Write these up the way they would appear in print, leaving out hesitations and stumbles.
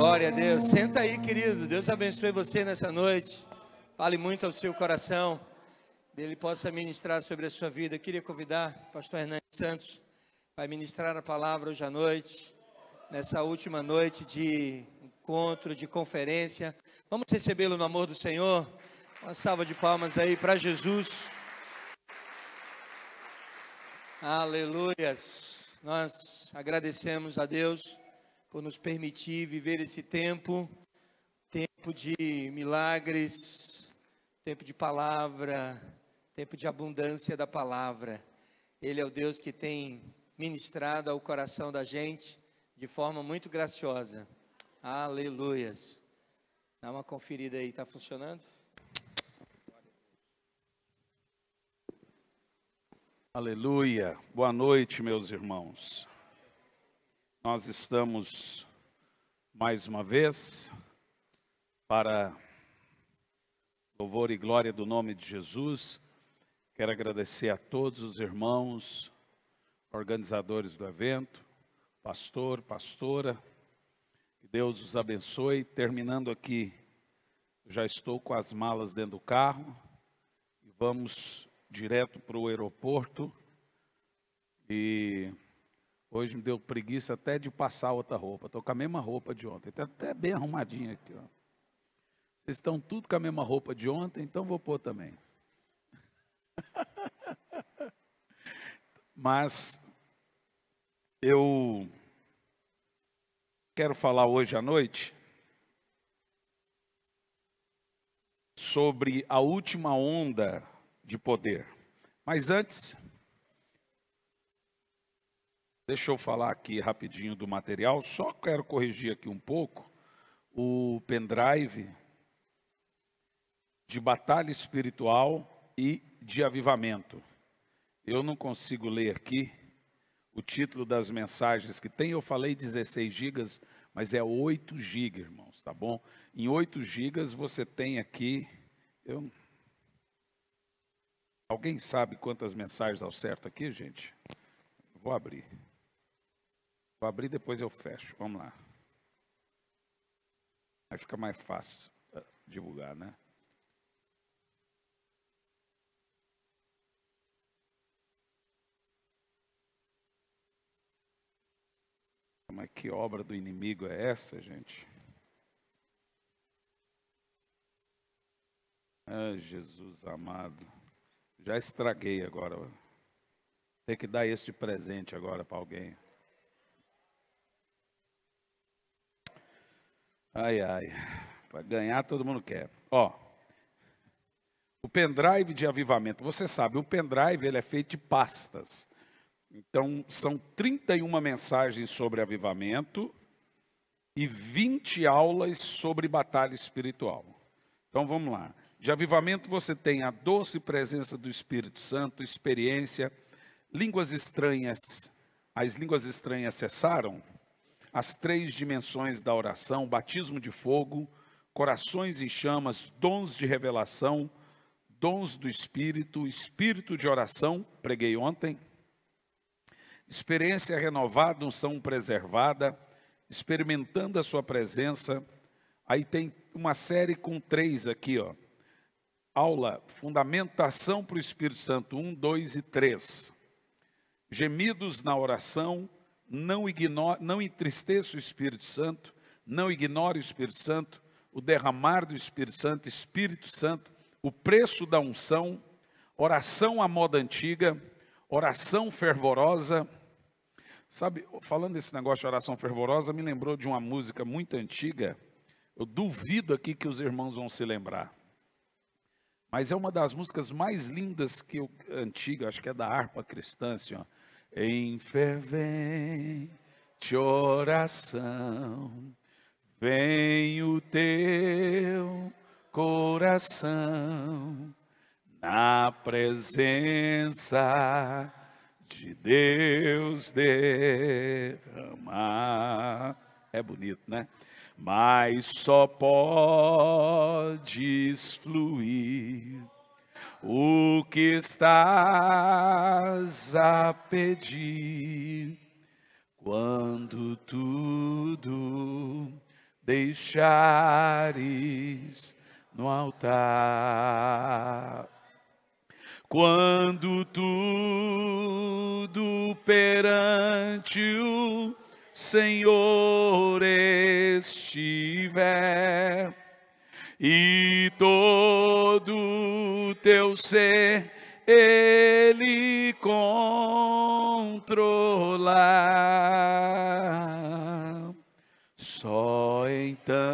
Glória a Deus. Senta aí, querido. Deus abençoe você nessa noite. Fale muito ao seu coração. Ele possa ministrar sobre a sua vida. Eu queria convidar o pastor Hernandes Santos para ministrar a palavra hoje à noite, nessa última noite de encontro, de conferência. Vamos recebê-lo no amor do Senhor. Uma salva de palmas aí para Jesus. Aleluias. Nós agradecemos a Deus por nos permitir viver esse tempo de milagres, tempo de palavra, tempo de abundância da palavra. Ele é o Deus que tem ministrado ao coração da gente de forma muito graciosa. Aleluias. Dá uma conferida aí, está funcionando? Aleluia. Boa noite, meus irmãos. Nós estamos mais uma vez para louvor e glória do nome de Jesus. Quero agradecer a todos os irmãos, organizadores do evento, pastor, pastora. Que Deus os abençoe. Terminando aqui, já estou com as malas dentro do carro e vamos direto para o aeroporto. E hoje me deu preguiça até de passar outra roupa. Estou com a mesma roupa de ontem. Está até bem arrumadinha aqui, ó. Vocês estão tudo com a mesma roupa de ontem, então vou pôr também. Mas eu quero falar hoje à noite sobre a última onda de poder. Mas antes, deixa eu falar aqui rapidinho do material. Só quero corrigir aqui um pouco o pendrive de batalha espiritual e de avivamento. Eu não consigo ler aqui o título das mensagens que tem. Eu falei 16 gigas, mas é 8 gigas, irmãos, tá bom? Em 8 gigas você tem aqui... Alguém sabe quantas mensagens ao certo aqui, gente? Vou abrir. Vou abrir, depois eu fecho. Vamos lá. Aí fica mais fácil divulgar, né? Mas que obra do inimigo é essa, gente? Ah, Jesus amado. Já estraguei agora. Tem que dar este presente agora para alguém. Ai, ai. Para ganhar todo mundo quer. Ó, o pendrive de avivamento. Você sabe, o pendrive ele é feito de pastas. Então, são 31 mensagens sobre avivamento e 20 aulas sobre batalha espiritual. Então, vamos lá. De avivamento você tem a doce presença do Espírito Santo, experiência, línguas estranhas. As línguas estranhas cessaram? As 3 dimensões da oração, batismo de fogo, corações em chamas, dons de revelação, dons do Espírito, espírito de oração, preguei ontem. Experiência renovada, unção preservada, experimentando a sua presença. Aí tem uma série com 3 aqui, ó. Aula, fundamentação para o Espírito Santo, 1, 2 e 3. Gemidos na oração, não entristeça o Espírito Santo, não ignore o Espírito Santo, o derramar do Espírito Santo, o preço da unção, oração à moda antiga, oração fervorosa. Sabe, falando desse negócio de oração fervorosa, me lembrou de uma música muito antiga. Eu duvido aqui que os irmãos vão se lembrar. Mas é uma das músicas mais lindas que antiga, acho que é da harpa cristã, assim, ó. Em fervente oração, vem o teu coração, na presença de Deus derramar. É bonito, né? Mas só podes fluir o que estás a pedir, quando tudo deixares no altar. Quando tudo perante o Senhor estiver, e todo teu ser Ele controlar, só então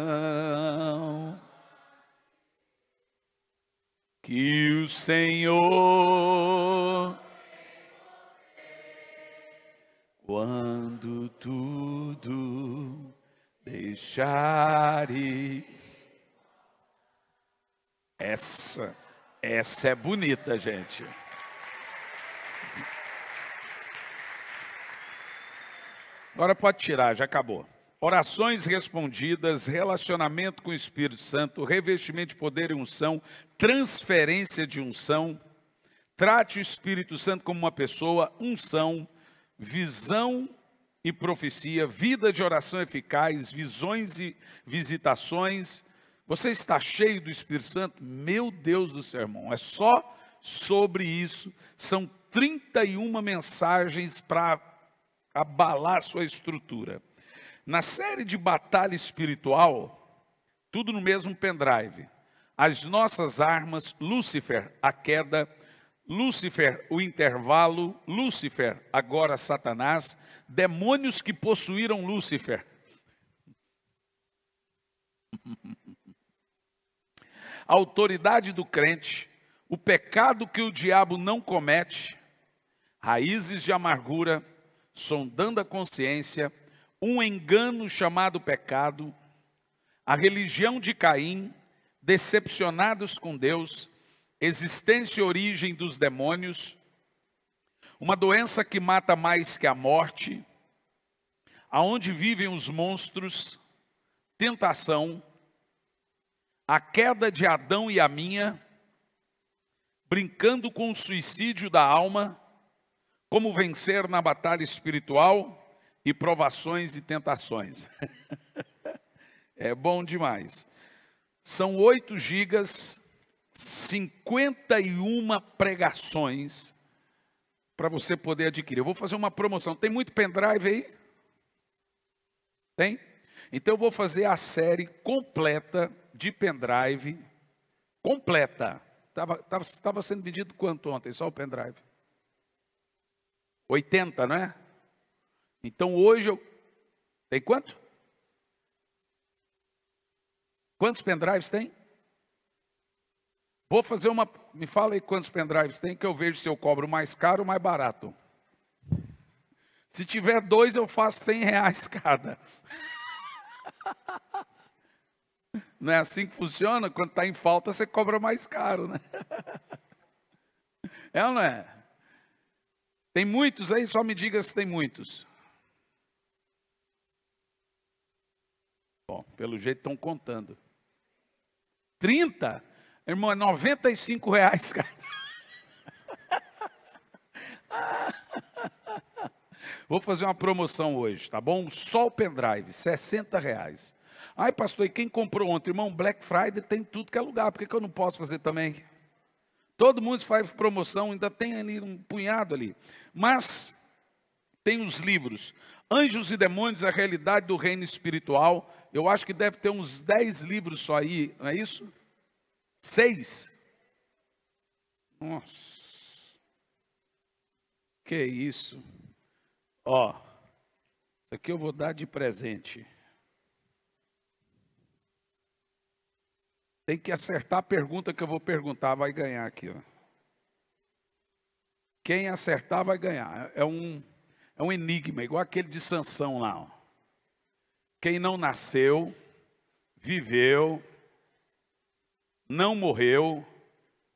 que o Senhor, quando tudo deixares. Essa é bonita, gente. Agora pode tirar, já acabou. Orações respondidas, relacionamento com o Espírito Santo, revestimento de poder e unção, transferência de unção, trate o Espírito Santo como uma pessoa, unção, visão e profecia, vida de oração eficaz, visões e visitações. Você está cheio do Espírito Santo? Meu Deus do céu, irmão, é só sobre isso. São 31 mensagens para abalar sua estrutura. Na série de batalha espiritual, tudo no mesmo pendrive. As nossas armas, Lúcifer, a queda, Lúcifer, o intervalo, Lúcifer, agora Satanás, demônios que possuíram Lúcifer. A autoridade do crente, o pecado que o diabo não comete, raízes de amargura, sondando a consciência, um engano chamado pecado, a religião de Caim, decepcionados com Deus, existência e origem dos demônios, uma doença que mata mais que a morte, aonde vivem os monstros, tentação, a queda de Adão e a minha, brincando com o suicídio da alma, como vencer na batalha espiritual e provações e tentações. É bom demais. São 8 gigas, 51 pregações para você poder adquirir. Eu vou fazer uma promoção. Tem muito pendrive aí? Tem? Então eu vou fazer a série completa de pendrive. Completa. Estava sendo vendido quanto ontem? Só o pendrive? 80, não é? Então hoje eu... Tem quanto? Quantos pendrives tem? Vou fazer uma... Me fala aí quantos pendrives tem, que eu vejo se eu cobro mais caro ou mais barato. Se tiver 2, eu faço R$100 cada. Não é assim que funciona? Quando está em falta, você cobra mais caro, né? É ou não é? Tem muitos aí? Só me diga se tem muitos. Bom, pelo jeito estão contando. 30? Irmão, é R$95, cara. Vou fazer uma promoção hoje, tá bom? Só o pendrive, R$60. Ai, pastor, e quem comprou ontem? Irmão, Black Friday tem tudo que é lugar. Por que eu não posso fazer também? Todo mundo faz promoção, ainda tem ali um punhado ali. Mas tem os livros. Anjos e Demônios, a realidade do reino espiritual. Eu acho que deve ter uns 10 livros só aí, não é isso? 6? Nossa. Que isso. Ó, isso aqui eu vou dar de presente. Tem que acertar a pergunta que eu vou perguntar, vai ganhar aqui, ó. Quem acertar vai ganhar. É um enigma, igual aquele de Sansão lá, ó. Quem não nasceu, viveu, não morreu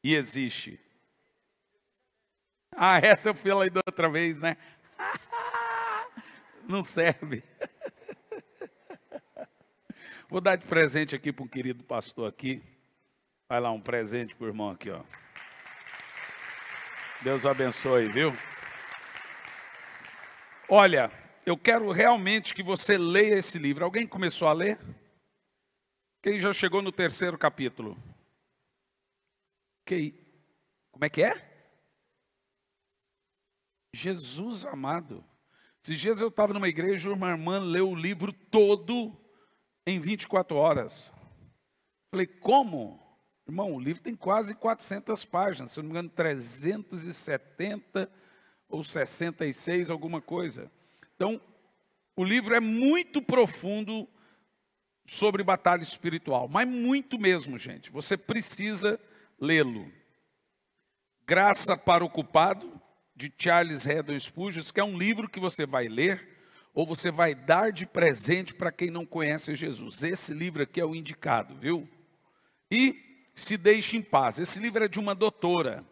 e existe. Ah, essa eu falei da outra vez, né? Não serve. Vou dar de presente aqui para um querido pastor aqui. Vai lá, um presente para o irmão aqui, ó. Deus abençoe, viu? Olha, eu quero realmente que você leia esse livro. Alguém começou a ler? Quem já chegou no 3º capítulo? Como é que é? Jesus amado. Esses dias eu estava numa igreja, uma irmã leu o livro todo em 24 horas. Falei, como? Irmão, o livro tem quase 400 páginas, se eu não me engano, 370 ou 66, alguma coisa. Então, o livro é muito profundo sobre batalha espiritual, mas muito mesmo, gente. Você precisa lê-lo. Graça para o Culpado, de Charles Haddon Spurgeon, que é um livro que você vai ler ou você vai dar de presente para quem não conhece Jesus. Esse livro aqui é o indicado, viu? E Se Deixe em Paz. Esse livro é de uma doutora.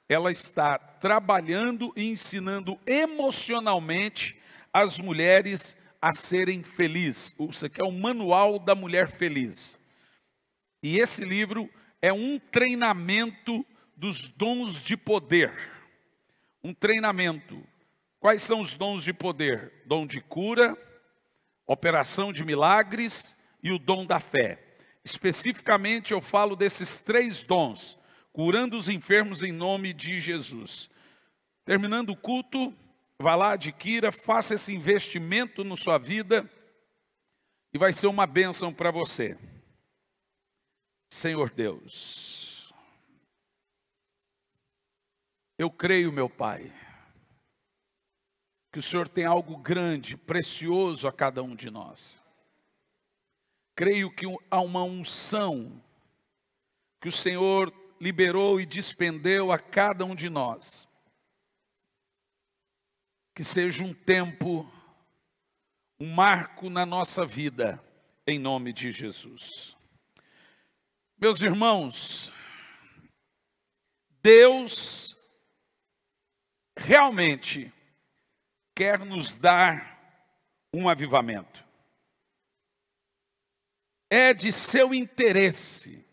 Ela está trabalhando e ensinando emocionalmente as mulheres a serem felizes. Isso aqui é o Manual da Mulher Feliz. E esse livro é um treinamento dos dons de poder. Um treinamento. Quais são os dons de poder? Dom de cura, operação de milagres e o dom da fé. Especificamente eu falo desses 3 dons, curando os enfermos em nome de Jesus. Terminando o culto, vá lá, adquira, faça esse investimento na sua vida e vai ser uma bênção para você. Senhor Deus, eu creio, meu Pai, que o Senhor tem algo grande, precioso a cada um de nós. Creio que há uma unção que o Senhor liberou e despendeu a cada um de nós. Que seja um tempo, um marco na nossa vida, em nome de Jesus. Meus irmãos, Deus realmente quer nos dar um avivamento. É de seu interesse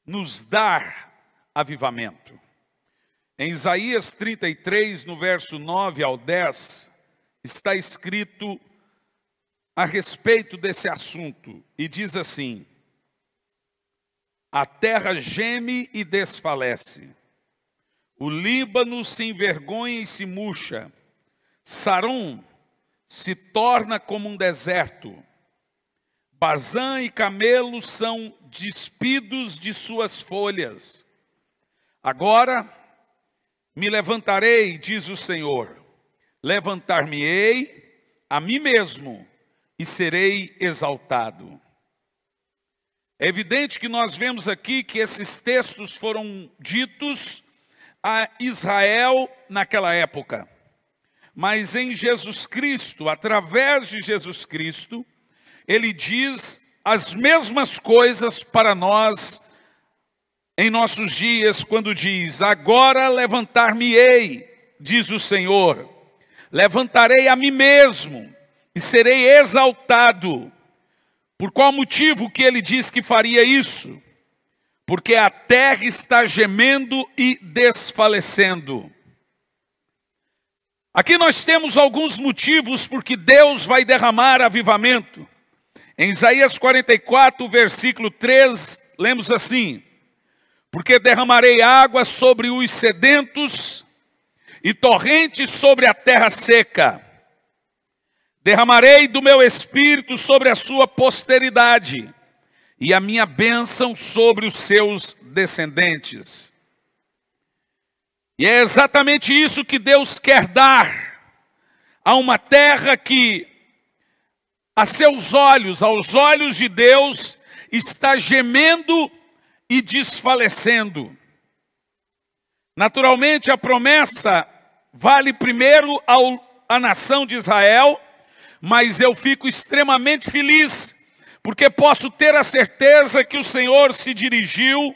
nos dar avivamento. Em Isaías 33, no verso 9 ao 10, está escrito a respeito desse assunto, e diz assim: a terra geme e desfalece, o Líbano se envergonha e se murcha, Saron se torna como um deserto, Bazã e Camelo são despidos de suas folhas. Agora me levantarei, diz o Senhor, levantar-me-ei a mim mesmo e serei exaltado. É evidente que nós vemos aqui que esses textos foram ditos a Israel naquela época. Mas em Jesus Cristo, através de Jesus Cristo, Ele diz as mesmas coisas para nós em nossos dias, quando diz: agora levantar-me-ei, diz o Senhor, levantarei a mim mesmo e serei exaltado. Por qual motivo que ele diz que faria isso? Porque a terra está gemendo e desfalecendo. Aqui nós temos alguns motivos porque Deus vai derramar avivamento. Em Isaías 44, versículo 3, lemos assim: porque derramarei água sobre os sedentos e torrentes sobre a terra seca. Derramarei do meu espírito sobre a sua posteridade e a minha bênção sobre os seus descendentes. E é exatamente isso que Deus quer dar a uma terra que, a seus olhos, aos olhos de Deus, está gemendo e desfalecendo. Naturalmente, a promessa vale primeiro à nação de Israel, mas eu fico extremamente feliz, porque posso ter a certeza que o Senhor se dirigiu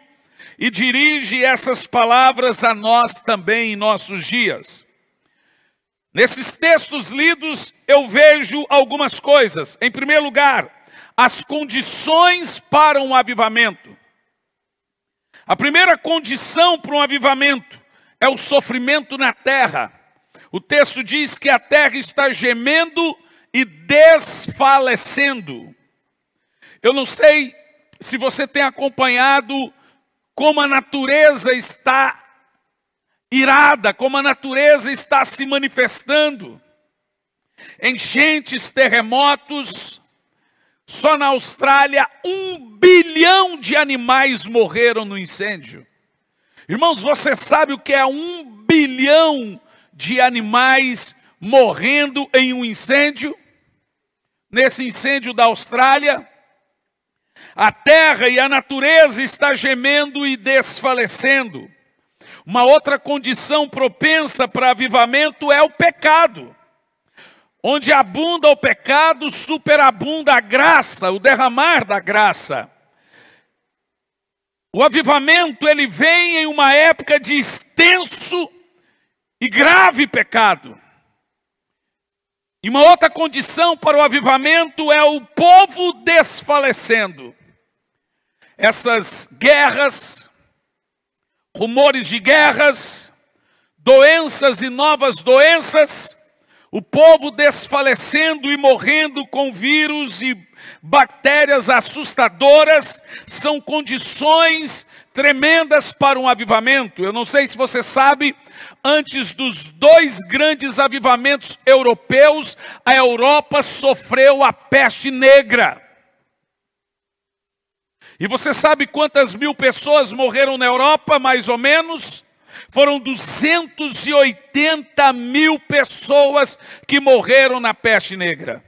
e dirige essas palavras a nós também em nossos dias. Nesses textos lidos, eu vejo algumas coisas. Em primeiro lugar, as condições para um avivamento. A primeira condição para um avivamento é o sofrimento na terra. O texto diz que a terra está gemendo e desfalecendo. Eu não sei se você tem acompanhado como a natureza está irada, como a natureza está se manifestando. Enchentes, terremotos. Só na Austrália, 1 bilhão de animais morreram no incêndio. Irmãos, você sabe o que é 1 bilhão de animais morrendo em um incêndio? Nesse incêndio da Austrália, a terra e a natureza está gemendo e desfalecendo. Uma outra condição propensa para avivamento é o pecado. Onde abunda o pecado, superabunda a graça, o derramar da graça. O avivamento, ele vem em uma época de extenso e grave pecado. E uma outra condição para o avivamento é o povo desfalecendo. Essas guerras, rumores de guerras, doenças e novas doenças, o povo desfalecendo e morrendo com vírus e bactérias assustadoras, são condições tremendas para um avivamento. Eu não sei se você sabe, antes dos 2 grandes avivamentos europeus, a Europa sofreu a peste negra. E você sabe quantas mil pessoas morreram na Europa, mais ou menos? Foram 280 mil pessoas que morreram na peste negra.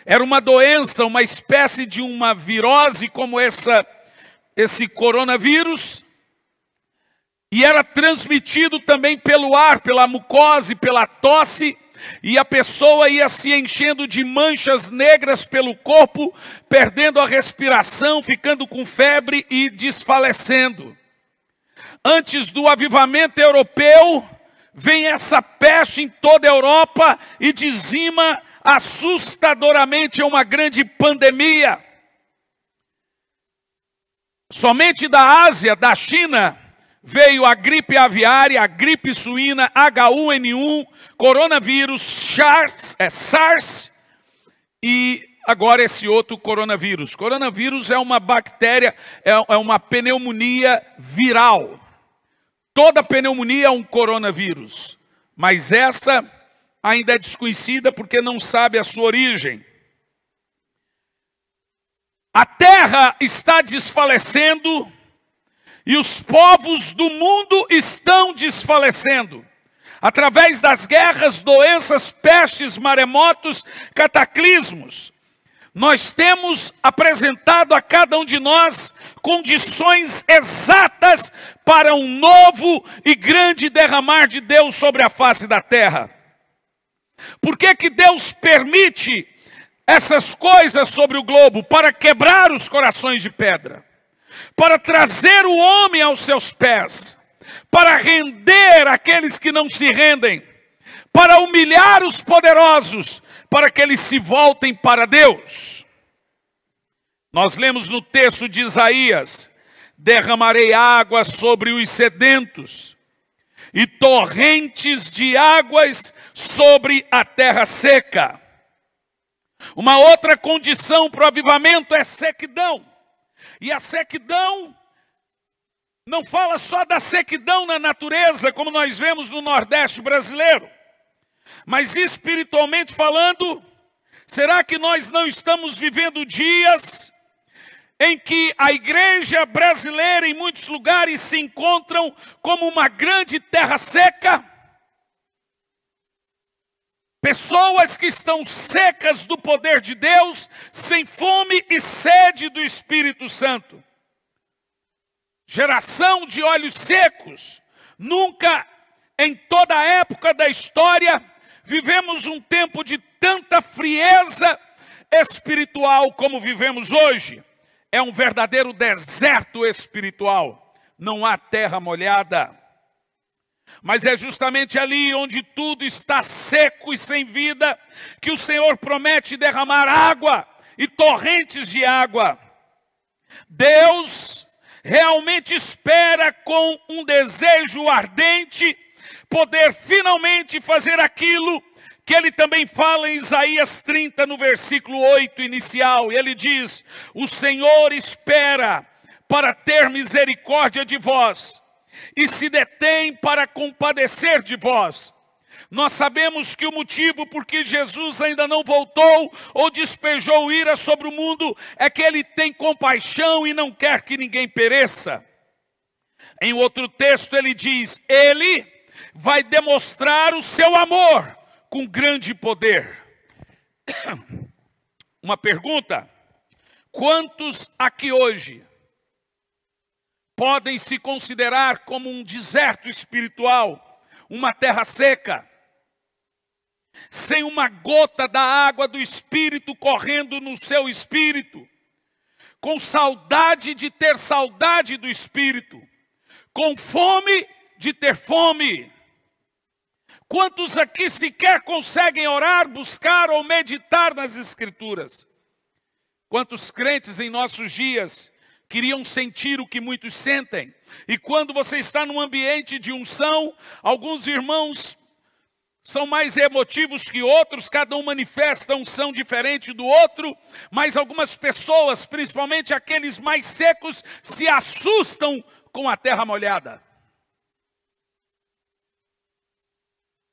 Era uma doença, uma espécie de uma virose como esse coronavírus. E era transmitido também pelo ar, pela mucose, pela tosse. E a pessoa ia se enchendo de manchas negras pelo corpo, perdendo a respiração, ficando com febre e desfalecendo. Antes do avivamento europeu, vem essa peste em toda a Europa e dizima assustadoramente uma grande pandemia. Somente da Ásia, da China, veio a gripe aviária, a gripe suína, H1N1, coronavírus, SARS e agora esse outro coronavírus. Coronavírus é uma bactéria, é uma pneumonia viral. Toda pneumonia é um coronavírus, mas essa ainda é desconhecida porque não sabe a sua origem. A terra está desfalecendo e os povos do mundo estão desfalecendo. Através das guerras, doenças, pestes, maremotos, cataclismos. Nós temos apresentado a cada um de nós condições exatas para um novo e grande derramar de Deus sobre a face da terra. Por que que Deus permite essas coisas sobre o globo? Para quebrar os corações de pedra, para trazer o homem aos seus pés, para render aqueles que não se rendem, para humilhar os poderosos, para que eles se voltem para Deus. Nós lemos no texto de Isaías: derramarei água sobre os sedentos e torrentes de águas sobre a terra seca. Uma outra condição para o avivamento é sequidão. E a sequidão não fala só da sequidão na natureza, como nós vemos no Nordeste brasileiro. Mas espiritualmente falando, será que nós não estamos vivendo dias em que a igreja brasileira em muitos lugares se encontram como uma grande terra seca? Pessoas que estão secas do poder de Deus, sem fome e sede do Espírito Santo. Geração de olhos secos. Nunca em toda a época da história vivemos um tempo de tanta frieza espiritual como vivemos hoje. É um verdadeiro deserto espiritual. Não há terra molhada. Mas é justamente ali onde tudo está seco e sem vida que o Senhor promete derramar água e torrentes de água. Deus realmente espera com um desejo ardente poder finalmente fazer aquilo que ele também fala em Isaías 30, no versículo 8 inicial. E ele diz: o Senhor espera para ter misericórdia de vós, e se detém para compadecer de vós. Nós sabemos que o motivo por que Jesus ainda não voltou ou despejou ira sobre o mundo é que ele tem compaixão e não quer que ninguém pereça. Em outro texto ele diz: ele vai demonstrar o seu amor com grande poder. Uma pergunta: quantos aqui hoje podem se considerar como um deserto espiritual, uma terra seca, sem uma gota da água do Espírito correndo no seu espírito, com saudade de ter saudade do Espírito, com fome de ter fome? Quantos aqui sequer conseguem orar, buscar ou meditar nas Escrituras? Quantos crentes em nossos dias queriam sentir o que muitos sentem? E quando você está num ambiente de unção, alguns irmãos são mais emotivos que outros, cada um manifesta unção diferente do outro, mas algumas pessoas, principalmente aqueles mais secos, se assustam com a terra molhada.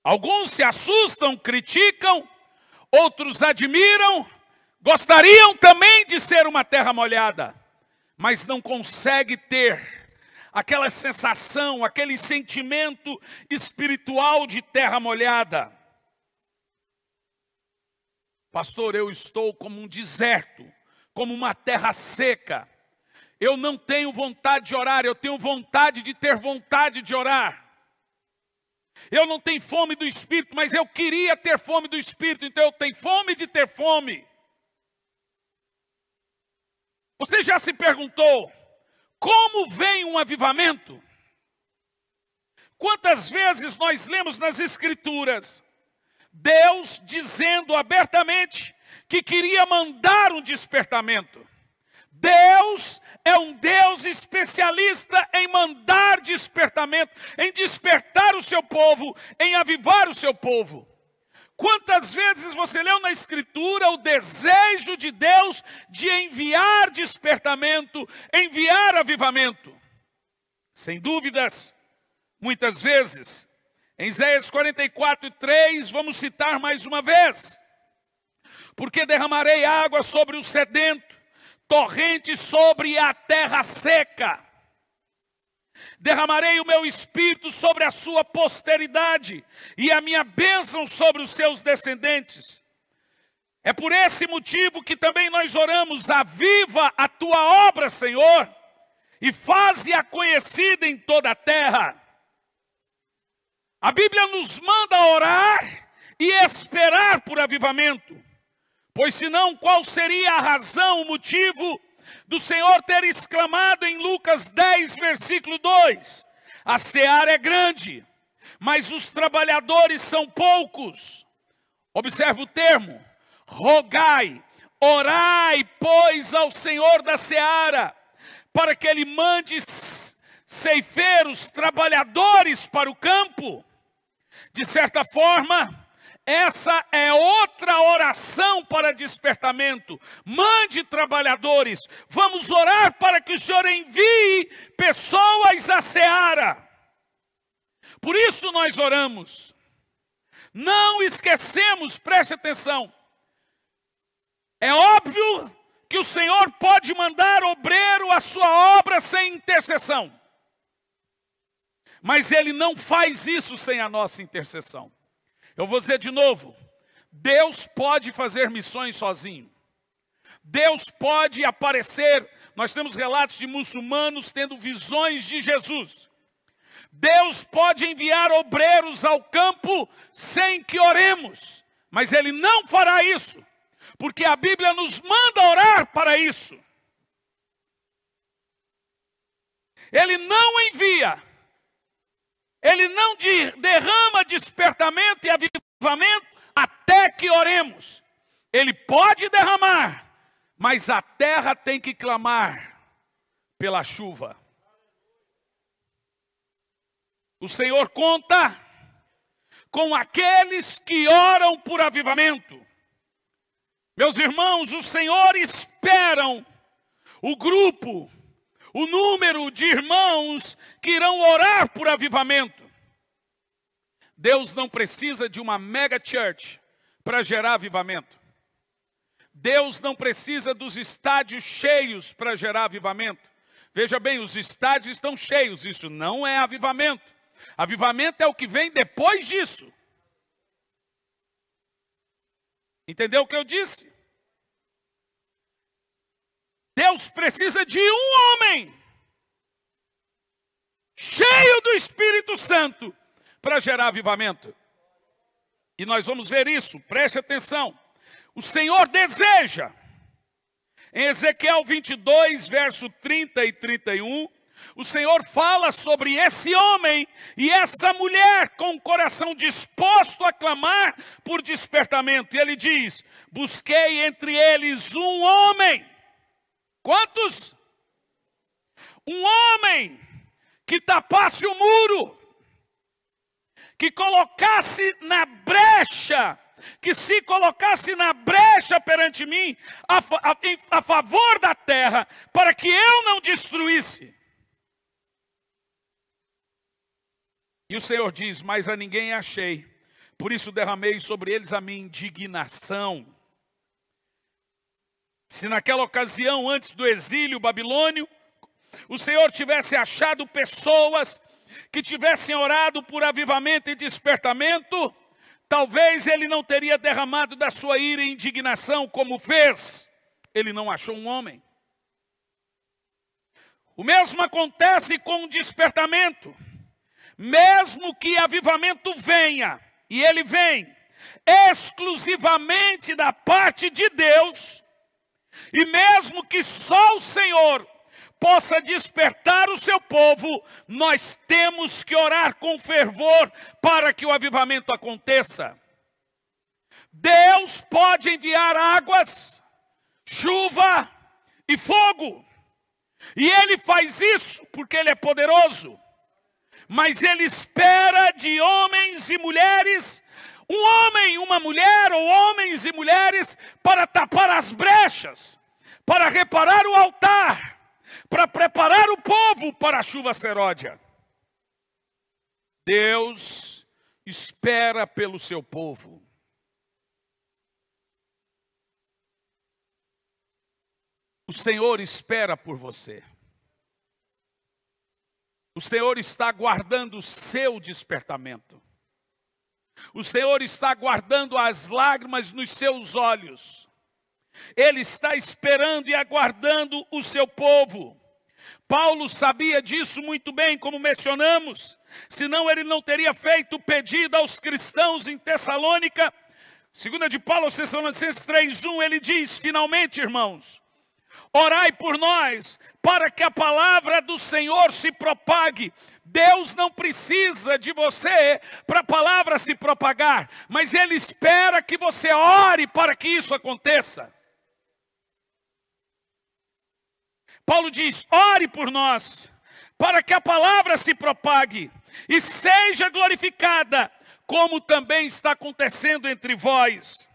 Alguns se assustam, criticam, outros admiram, gostariam também de ser uma terra molhada, mas não consegue ter aquela sensação, aquele sentimento espiritual de terra molhada. Pastor, eu estou como um deserto, como uma terra seca. Eu não tenho vontade de orar, eu tenho vontade de ter vontade de orar. Eu não tenho fome do Espírito, mas eu queria ter fome do Espírito, então eu tenho fome de ter fome. Você já se perguntou: como vem um avivamento? Quantas vezes nós lemos nas Escrituras Deus dizendo abertamente que queria mandar um despertamento? Deus é um Deus especialista em mandar despertamento, em despertar o seu povo, em avivar o seu povo. Quantas vezes você leu na Escritura o desejo de Deus de enviar despertamento, enviar avivamento? Sem dúvidas, muitas vezes. Em Isaías 44:3, vamos citar mais uma vez: porque derramarei água sobre o sedento, torrente sobre a terra seca. Derramarei o meu espírito sobre a sua posteridade e a minha bênção sobre os seus descendentes. É por esse motivo que também nós oramos: aviva a tua obra, Senhor, e faze-a conhecida em toda a terra. A Bíblia nos manda orar e esperar por avivamento, pois senão qual seria a razão, o motivo do Senhor ter exclamado em Lucas 10, versículo 2, a seara é grande, mas os trabalhadores são poucos. Observe o termo: rogai, orai, pois, ao Senhor da seara, para que Ele mande ceifeiros, trabalhadores para o campo. De certa forma, essa é outra oração para despertamento. Mande trabalhadores. Vamos orar para que o Senhor envie pessoas à seara. Por isso nós oramos. Não esquecemos, preste atenção. É óbvio que o Senhor pode mandar obreiro à sua obra sem intercessão. Mas Ele não faz isso sem a nossa intercessão. Eu vou dizer de novo: Deus pode fazer missões sozinho. Deus pode aparecer. Nós temos relatos de muçulmanos tendo visões de Jesus. Deus pode enviar obreiros ao campo sem que oremos. Mas Ele não fará isso, porque a Bíblia nos manda orar para isso. Ele não envia. Ele não derrama despertamento e avivamento até que oremos. Ele pode derramar, mas a terra tem que clamar pela chuva. O Senhor conta com aqueles que oram por avivamento. Meus irmãos, o Senhor espera o grupo, o número de irmãos que irão orar por avivamento. Deus não precisa de uma mega church para gerar avivamento. Deus não precisa dos estádios cheios para gerar avivamento. Veja bem, os estádios estão cheios, isso não é avivamento. Avivamento é o que vem depois disso. Entendeu o que eu disse? Deus precisa de um homem cheio do Espírito Santo para gerar avivamento. E nós vamos ver isso, preste atenção. O Senhor deseja, em Ezequiel 22, verso 30 e 31, o Senhor fala sobre esse homem e essa mulher com o coração disposto a clamar por despertamento. E ele diz: busquei entre eles um homem. Quantos? Um homem que tapasse o muro, que colocasse na brecha, que se colocasse na brecha perante mim, a favor da terra, para que eu não destruísse. E o Senhor diz: mas a ninguém achei, por isso derramei sobre eles a minha indignação. Se naquela ocasião, antes do exílio babilônio, o Senhor tivesse achado pessoas que tivessem orado por avivamento e despertamento, talvez ele não teria derramado da sua ira e indignação como fez. Ele não achou um homem. O mesmo acontece com o despertamento. Mesmo que avivamento venha, e ele vem exclusivamente da parte de Deus, e mesmo que só o Senhor possa despertar o seu povo, nós temos que orar com fervor para que o avivamento aconteça. Deus pode enviar águas, chuva e fogo, e Ele faz isso porque Ele é poderoso. Mas Ele espera de homens e mulheres, um homem, uma mulher, ou homens e mulheres, para tapar as brechas, para reparar o altar, para preparar o povo para a chuva seródia. Deus espera pelo seu povo. O Senhor espera por você. O Senhor está aguardando o seu despertamento. O Senhor está aguardando as lágrimas nos seus olhos. Ele está esperando e aguardando o seu povo. Paulo sabia disso muito bem, como mencionamos. Senão ele não teria feito o pedido aos cristãos em Tessalônica. 2 de Paulo, Tessalonicenses 3:1, ele diz: finalmente, irmãos, orai por nós, para que a palavra do Senhor se propague. Deus não precisa de você para a palavra se propagar, mas Ele espera que você ore para que isso aconteça. Paulo diz: ore por nós, para que a palavra se propague e seja glorificada, como também está acontecendo entre vós.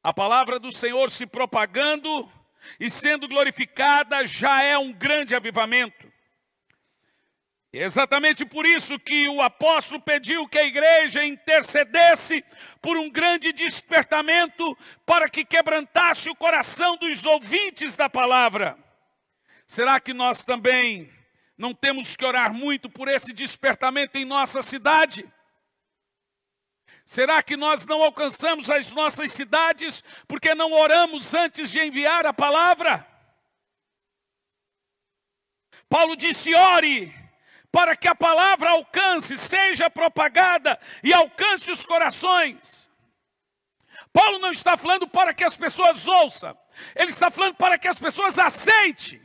A palavra do Senhor se propagando e sendo glorificada já é um grande avivamento. É exatamente por isso que o apóstolo pediu que a igreja intercedesse por um grande despertamento para que quebrantasse o coração dos ouvintes da palavra. Será que nós também não temos que orar muito por esse despertamento em nossa cidade? Será que nós não alcançamos as nossas cidades porque não oramos antes de enviar a palavra? Paulo disse: ore para que a palavra alcance, seja propagada e alcance os corações. Paulo não está falando para que as pessoas ouçam, ele está falando para que as pessoas aceitem.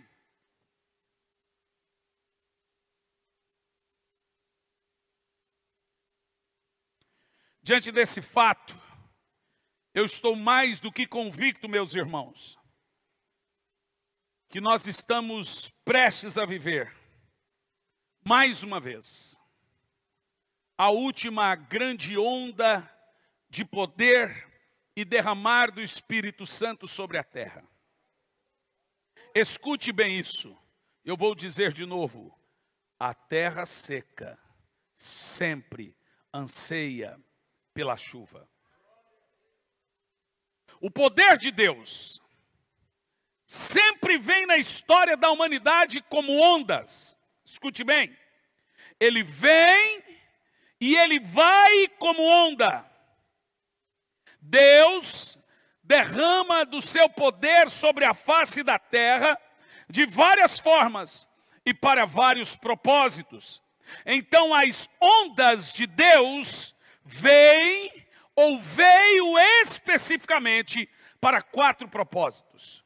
Diante desse fato, eu estou mais do que convicto, meus irmãos, que nós estamos prestes a viver, mais uma vez, a última grande onda de poder e derramar do Espírito Santo sobre a terra. Escute bem isso, eu vou dizer de novo: a terra seca sempre anseia pela chuva. O poder de Deus sempre vem na história da humanidade como ondas. Escute bem, ele vem e ele vai como onda. Deus derrama do seu poder sobre a face da terra de várias formas e para vários propósitos. Então as ondas de Deus vêm ou veio especificamente para 4 propósitos.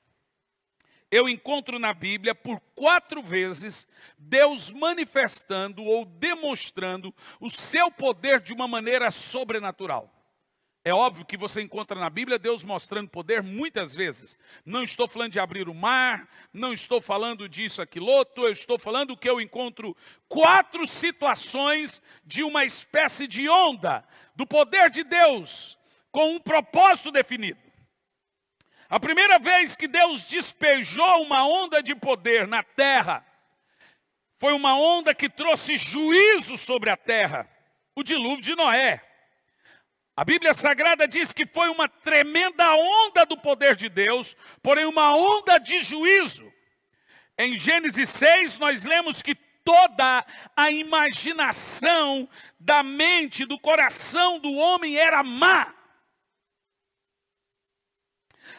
Eu encontro na Bíblia por 4 vezes Deus manifestando ou demonstrando o seu poder de uma maneira sobrenatural. É óbvio que você encontra na Bíblia Deus mostrando poder muitas vezes. Não estou falando de abrir o mar, não estou falando disso, aquilo outro, eu estou falando que eu encontro 4 situações de uma espécie de onda do poder de Deus com um propósito definido. A primeira vez que Deus despejou uma onda de poder na terra, foi uma onda que trouxe juízo sobre a terra, o dilúvio de Noé. A Bíblia Sagrada diz que foi uma tremenda onda do poder de Deus, porém uma onda de juízo. Em Gênesis 6, nós lemos que toda a imaginação da mente, do coração do homem era má.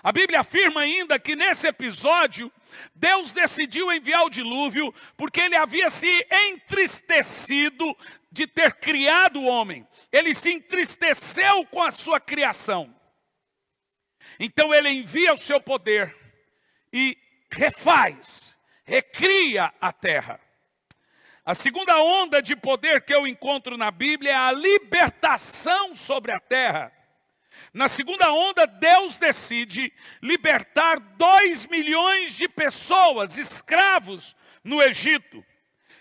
A Bíblia afirma ainda que nesse episódio, Deus decidiu enviar o dilúvio porque ele havia se entristecido de ter criado o homem. Ele se entristeceu com a sua criação. Então ele envia o seu poder e recria a terra. A segunda onda de poder que eu encontro na Bíblia é a libertação sobre a terra. Na segunda onda, Deus decide libertar 2 milhões de pessoas, escravos, no Egito.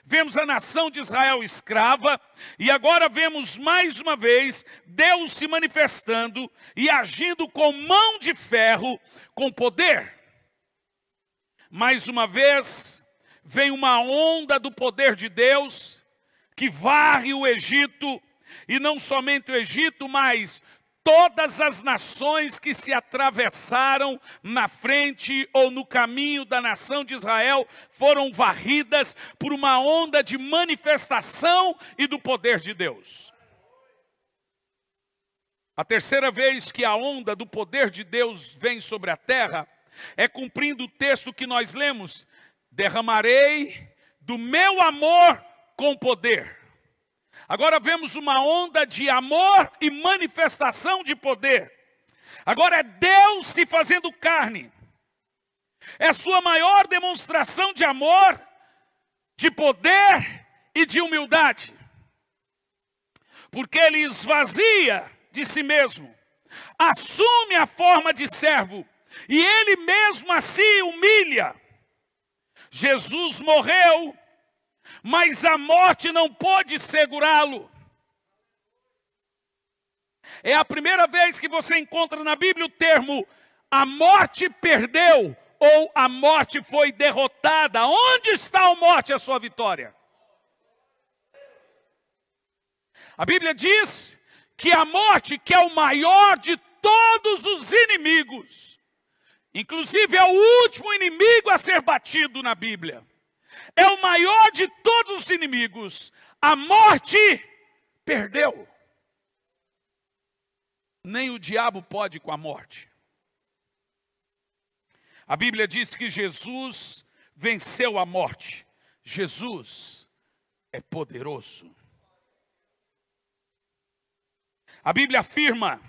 Vemos a nação de Israel escrava, e agora vemos mais uma vez Deus se manifestando e agindo com mão de ferro, com poder. Mais uma vez, vem uma onda do poder de Deus, que varre o Egito, e não somente o Egito, mas todas as nações que se atravessaram na frente ou no caminho da nação de Israel foram varridas por uma onda de manifestação e do poder de Deus. A terceira vez que a onda do poder de Deus vem sobre a terra é cumprindo o texto que nós lemos: derramarei do meu amor com poder. Agora vemos uma onda de amor e manifestação de poder. Agora é Deus se fazendo carne. É a sua maior demonstração de amor, de poder e de humildade. Porque ele esvazia de si mesmo, assume a forma de servo e ele mesmo a si humilha. Jesus morreu, mas a morte não pôde segurá-lo. É a primeira vez que você encontra na Bíblia o termo a morte perdeu ou a morte foi derrotada. Onde está a morte, a sua vitória? A Bíblia diz que a morte, que é o maior de todos os inimigos, inclusive é o último inimigo a ser batido na Bíblia, é o maior de todos os inimigos, a morte perdeu. Nem o diabo pode com a morte. A Bíblia diz que Jesus venceu a morte. Jesus é poderoso. A Bíblia afirma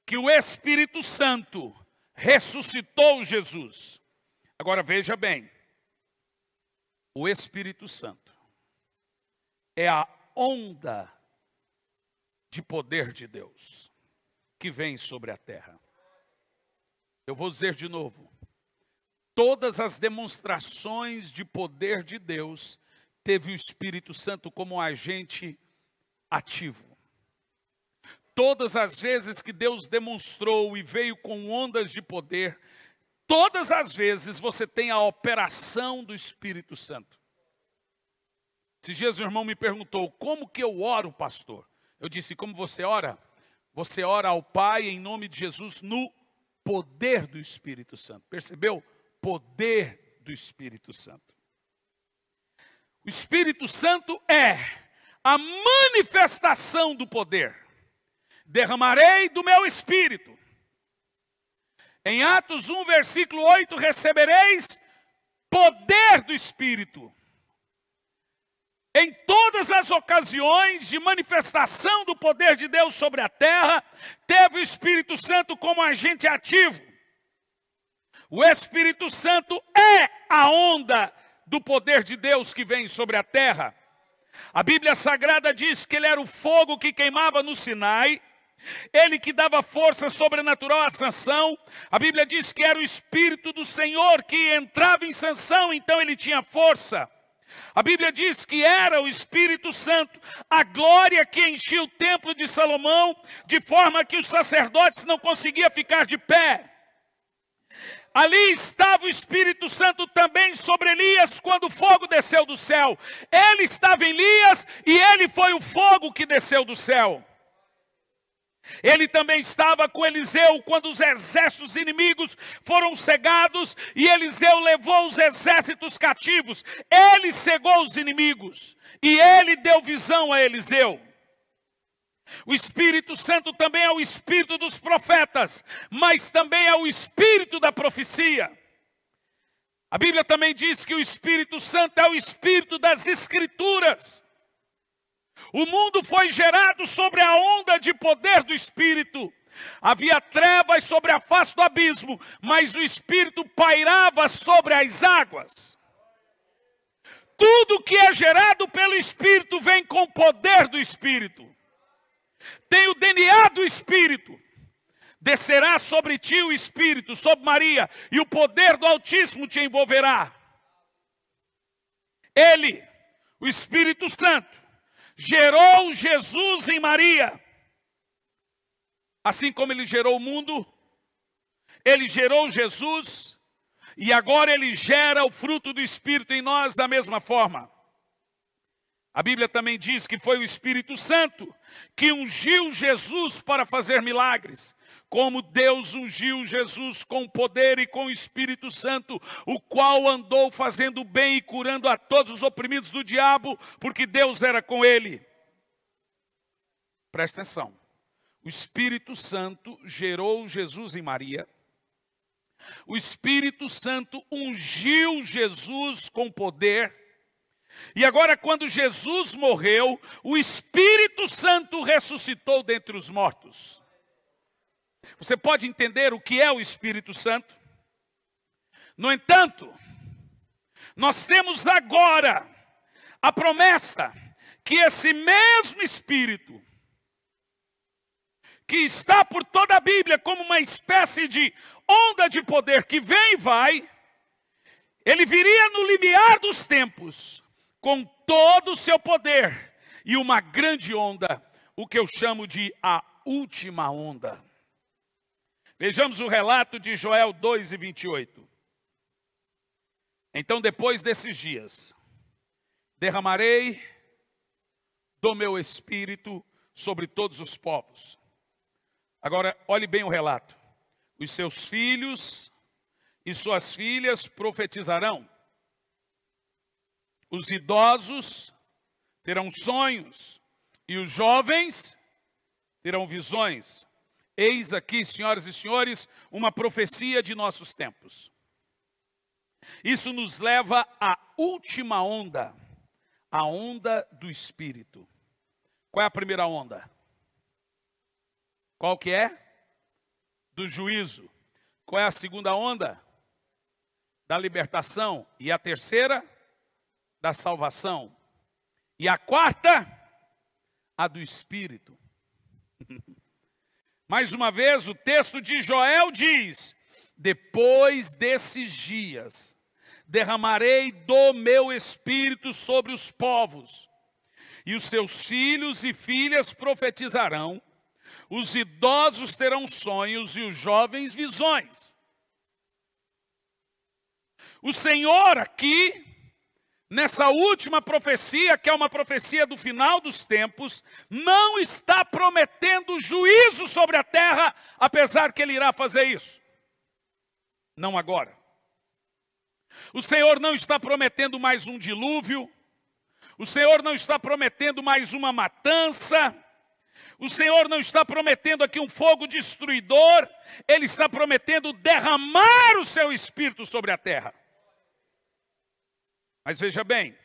que o Espírito Santo ressuscitou Jesus. Agora veja bem, o Espírito Santo é a onda de poder de Deus que vem sobre a terra. Eu vou dizer de novo, todas as demonstrações de poder de Deus teve o Espírito Santo como agente ativo. Todas as vezes que Deus demonstrou e veio com ondas de poder, todas as vezes você tem a operação do Espírito Santo. Esses dias o irmão me perguntou, como que eu oro, pastor? Eu disse, como você ora? Você ora ao Pai em nome de Jesus no poder do Espírito Santo. Percebeu? Poder do Espírito Santo. O Espírito Santo é a manifestação do poder. Derramarei do meu Espírito. Em Atos 1, versículo 8, recebereis poder do Espírito. Em todas as ocasiões de manifestação do poder de Deus sobre a terra, teve o Espírito Santo como agente ativo. O Espírito Santo é a onda do poder de Deus que vem sobre a terra. A Bíblia Sagrada diz que ele era o fogo que queimava no Sinai, ele que dava força sobrenatural a Sansão. A Bíblia diz que era o Espírito do Senhor que entrava em Sansão, então ele tinha força. A Bíblia diz que era o Espírito Santo, a glória que enchia o templo de Salomão, de forma que os sacerdotes não conseguiam ficar de pé. Ali estava o Espírito Santo também sobre Elias, quando o fogo desceu do céu. Ele estava em Elias e ele foi o fogo que desceu do céu. Ele também estava com Eliseu quando os exércitos inimigos foram cegados e Eliseu levou os exércitos cativos. Ele cegou os inimigos e ele deu visão a Eliseu. O Espírito Santo também é o Espírito dos profetas, mas também é o Espírito da profecia. A Bíblia também diz que o Espírito Santo é o Espírito das Escrituras. O mundo foi gerado sobre a onda de poder do Espírito. Havia trevas sobre a face do abismo, mas o Espírito pairava sobre as águas. Tudo que é gerado pelo Espírito vem com o poder do Espírito. Tem o DNA do Espírito. Descerá sobre ti o Espírito, sobre Maria, e o poder do Altíssimo te envolverá. Ele, o Espírito Santo, gerou Jesus em Maria. Assim como ele gerou o mundo, ele gerou Jesus, e agora ele gera o fruto do Espírito em nós da mesma forma. A Bíblia também diz que foi o Espírito Santo que ungiu Jesus para fazer milagres. Como Deus ungiu Jesus com poder e com o Espírito Santo, o qual andou fazendo bem e curando a todos os oprimidos do diabo, porque Deus era com ele. Presta atenção. O Espírito Santo gerou Jesus em Maria. O Espírito Santo ungiu Jesus com poder. E agora, quando Jesus morreu, o Espírito Santo ressuscitou dentre os mortos. Você pode entender o que é o Espírito Santo? No entanto, nós temos agora a promessa que esse mesmo Espírito, que está por toda a Bíblia como uma espécie de onda de poder que vem e vai, ele viria no limiar dos tempos, com todo o seu poder e uma grande onda, o que eu chamo de a última onda. Vejamos o relato de Joel 2:28. Então, depois desses dias, derramarei do meu Espírito sobre todos os povos. Agora, olhe bem o relato. Os seus filhos e suas filhas profetizarão. Os idosos terão sonhos e os jovens terão visões. Eis aqui, senhoras e senhores, uma profecia de nossos tempos. Isso nos leva à última onda, a onda do Espírito. Qual é a primeira onda? Qual que é? Do juízo. Qual é a segunda onda? Da libertação. E a terceira? Da salvação. E a quarta? A do Espírito. Mais uma vez, o texto de Joel diz: depois desses dias, derramarei do meu Espírito sobre os povos, e os seus filhos e filhas profetizarão, os idosos terão sonhos e os jovens visões. O Senhor aqui, nessa última profecia, que é uma profecia do final dos tempos, não está prometendo juízo sobre a terra, apesar que Ele irá fazer isso. Não agora. O Senhor não está prometendo mais um dilúvio. O Senhor não está prometendo mais uma matança. O Senhor não está prometendo aqui um fogo destruidor. Ele está prometendo derramar o seu Espírito sobre a terra. Mas veja bem,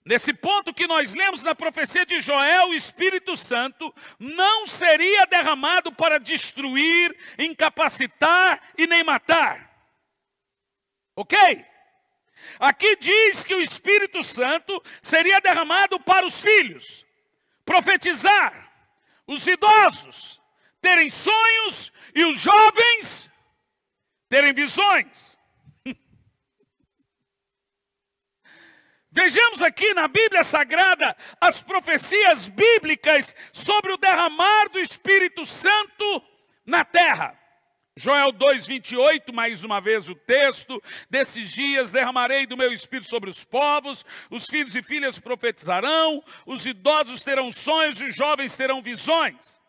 nesse ponto que nós lemos na profecia de Joel, o Espírito Santo não seria derramado para destruir, incapacitar e nem matar. Ok? Aqui diz que o Espírito Santo seria derramado para os filhos, profetizar, os idosos terem sonhos e os jovens terem visões. Vejamos aqui na Bíblia Sagrada as profecias bíblicas sobre o derramar do Espírito Santo na terra. Joel 2:28, mais uma vez o texto: desses dias derramarei do meu Espírito sobre os povos, os filhos e filhas profetizarão, os idosos terão sonhos e os jovens terão visões.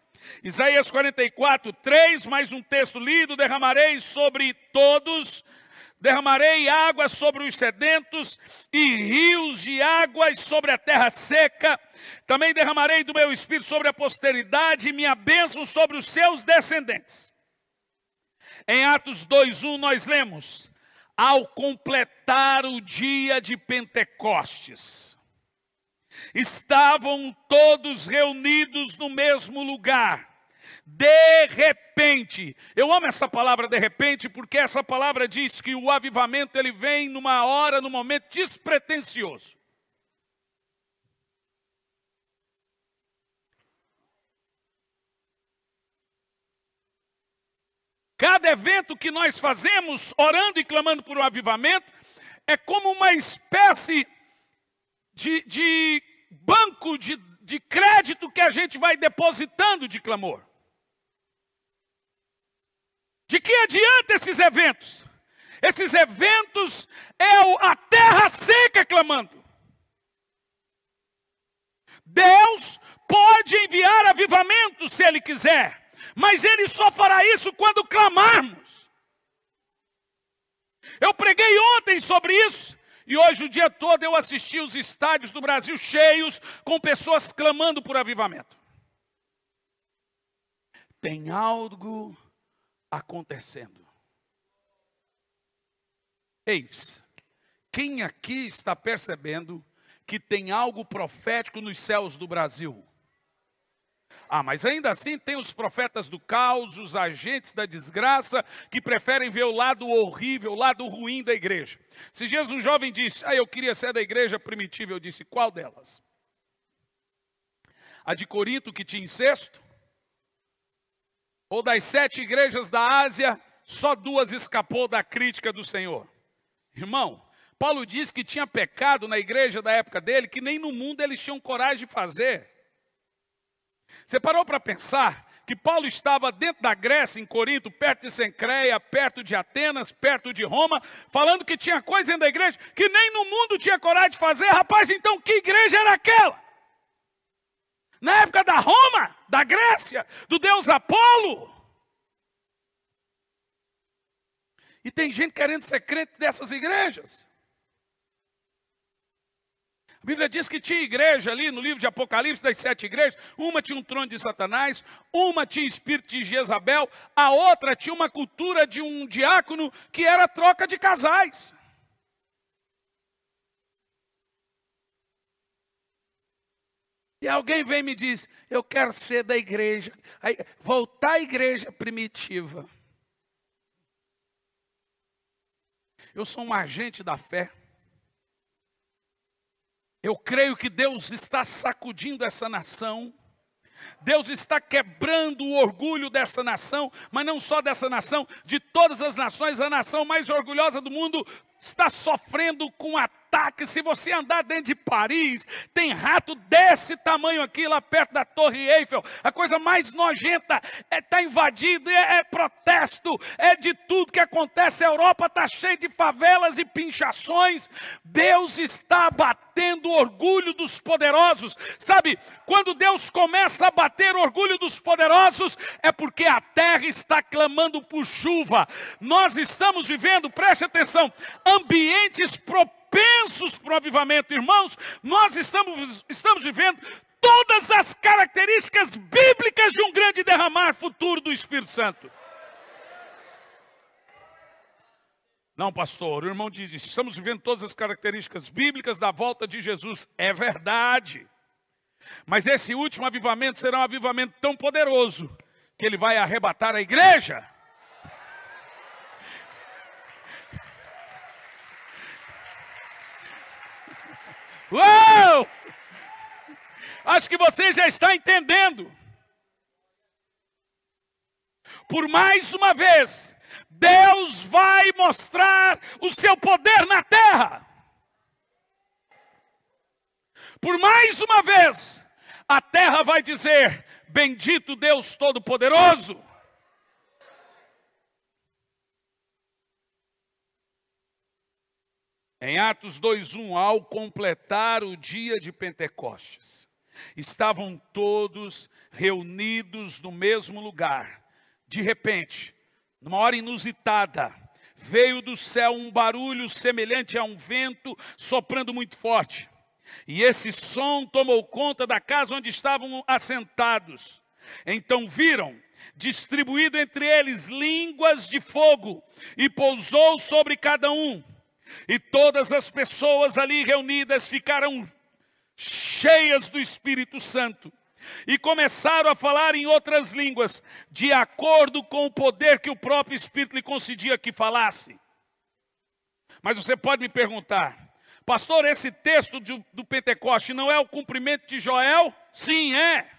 Isaías 44:3, mais um texto lido: derramarei sobre todos, derramarei água sobre os sedentos e rios de águas sobre a terra seca. Também derramarei do meu Espírito sobre a posteridade e minha bênção sobre os seus descendentes. Em Atos 2:1 nós lemos: ao completar o dia de Pentecostes, estavam todos reunidos no mesmo lugar. De repente, eu amo essa palavra de repente, porque essa palavra diz que o avivamento ele vem numa hora, num momento despretensioso. Cada evento que nós fazemos, orando e clamando por um avivamento, é como uma espécie de banco de crédito que a gente vai depositando de clamor. De que adianta esses eventos? Esses eventos é a terra seca clamando. Deus pode enviar avivamento se Ele quiser, mas Ele só fará isso quando clamarmos. Eu preguei ontem sobre isso, e hoje o dia todo eu assisti os estádios do Brasil cheios, com pessoas clamando por avivamento. Tem algo acontecendo. Eis, quem aqui está percebendo que tem algo profético nos céus do Brasil? Mas ainda assim tem os profetas do caos, os agentes da desgraça, que preferem ver o lado horrível, o lado ruim da igreja. Esses dias um jovem disse: eu queria ser da igreja primitiva. Eu disse: qual delas? A de Corinto, que tinha incesto? Ou das 7 igrejas da Ásia, só 2 escapou da crítica do Senhor? Irmão, Paulo diz que tinha pecado na igreja da época dele, que nem no mundo eles tinham coragem de fazer. Você parou para pensar que Paulo estava dentro da Grécia, em Corinto, perto de Cencreia, perto de Atenas, perto de Roma, falando que tinha coisa dentro da igreja que nem no mundo tinha coragem de fazer? Rapaz, então que igreja era aquela? Na época da Roma, da Grécia, do deus Apolo. E tem gente querendo ser crente dessas igrejas. A Bíblia diz que tinha igreja ali no livro de Apocalipse, das 7 igrejas. Uma tinha um trono de Satanás, uma tinha espírito de Jezabel, a outra tinha uma cultura de um diácono que era troca de casais. E alguém vem e me diz: eu quero ser da igreja, voltar à igreja primitiva. Eu sou um agente da fé. Eu creio que Deus está sacudindo essa nação. Deus está quebrando o orgulho dessa nação, mas não só dessa nação, de todas as nações. A nação mais orgulhosa do mundo está sofrendo com ataque. Se você andar dentro de Paris, tem rato desse tamanho aqui, lá perto da Torre Eiffel. A coisa mais nojenta está invadida, é protesto, é de tudo que acontece. A Europa está cheia de favelas e pinchações. Deus está batendo o orgulho dos poderosos. Sabe, quando Deus começa a bater o orgulho dos poderosos, é porque a terra está clamando por chuva. Nós estamos vivendo, preste atenção, ambientes propensos para o avivamento. Irmãos, nós estamos vivendo todas as características bíblicas de um grande derramar futuro do Espírito Santo. Não, pastor, o irmão diz, estamos vivendo todas as características bíblicas da volta de Jesus. É verdade. Mas esse último avivamento será um avivamento tão poderoso que ele vai arrebatar a igreja. Uou! Acho que você já está entendendo. Por mais uma vez, Deus vai mostrar o seu poder na terra. Por mais uma vez, a terra vai dizer, bendito Deus Todo-Poderoso. Em Atos 2:1, ao completar o dia de Pentecostes, estavam todos reunidos no mesmo lugar. De repente, numa hora inusitada, veio do céu um barulho semelhante a um vento soprando muito forte. E esse som tomou conta da casa onde estavam assentados. Então viram, distribuído entre eles, línguas de fogo, e pousou sobre cada um. E todas as pessoas ali reunidas ficaram cheias do Espírito Santo. E começaram a falar em outras línguas, de acordo com o poder que o próprio Espírito lhe concedia que falasse. Mas você pode me perguntar, pastor, esse texto do Pentecoste não é o cumprimento de Joel? Sim, é.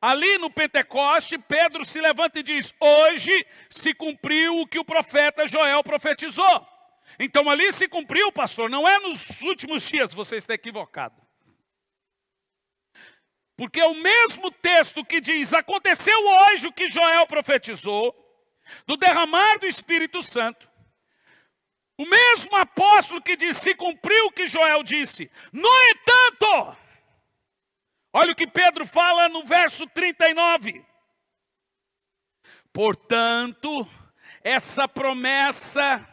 Ali no Pentecoste, Pedro se levanta e diz, hoje se cumpriu o que o profeta Joel profetizou. Então ali se cumpriu, pastor, não é nos últimos dias, você está equivocado. Porque é o mesmo texto que diz, aconteceu hoje o que Joel profetizou, do derramar do Espírito Santo. O mesmo apóstolo que diz, se cumpriu o que Joel disse. No entanto, olha o que Pedro fala no verso 39. Portanto, essa promessa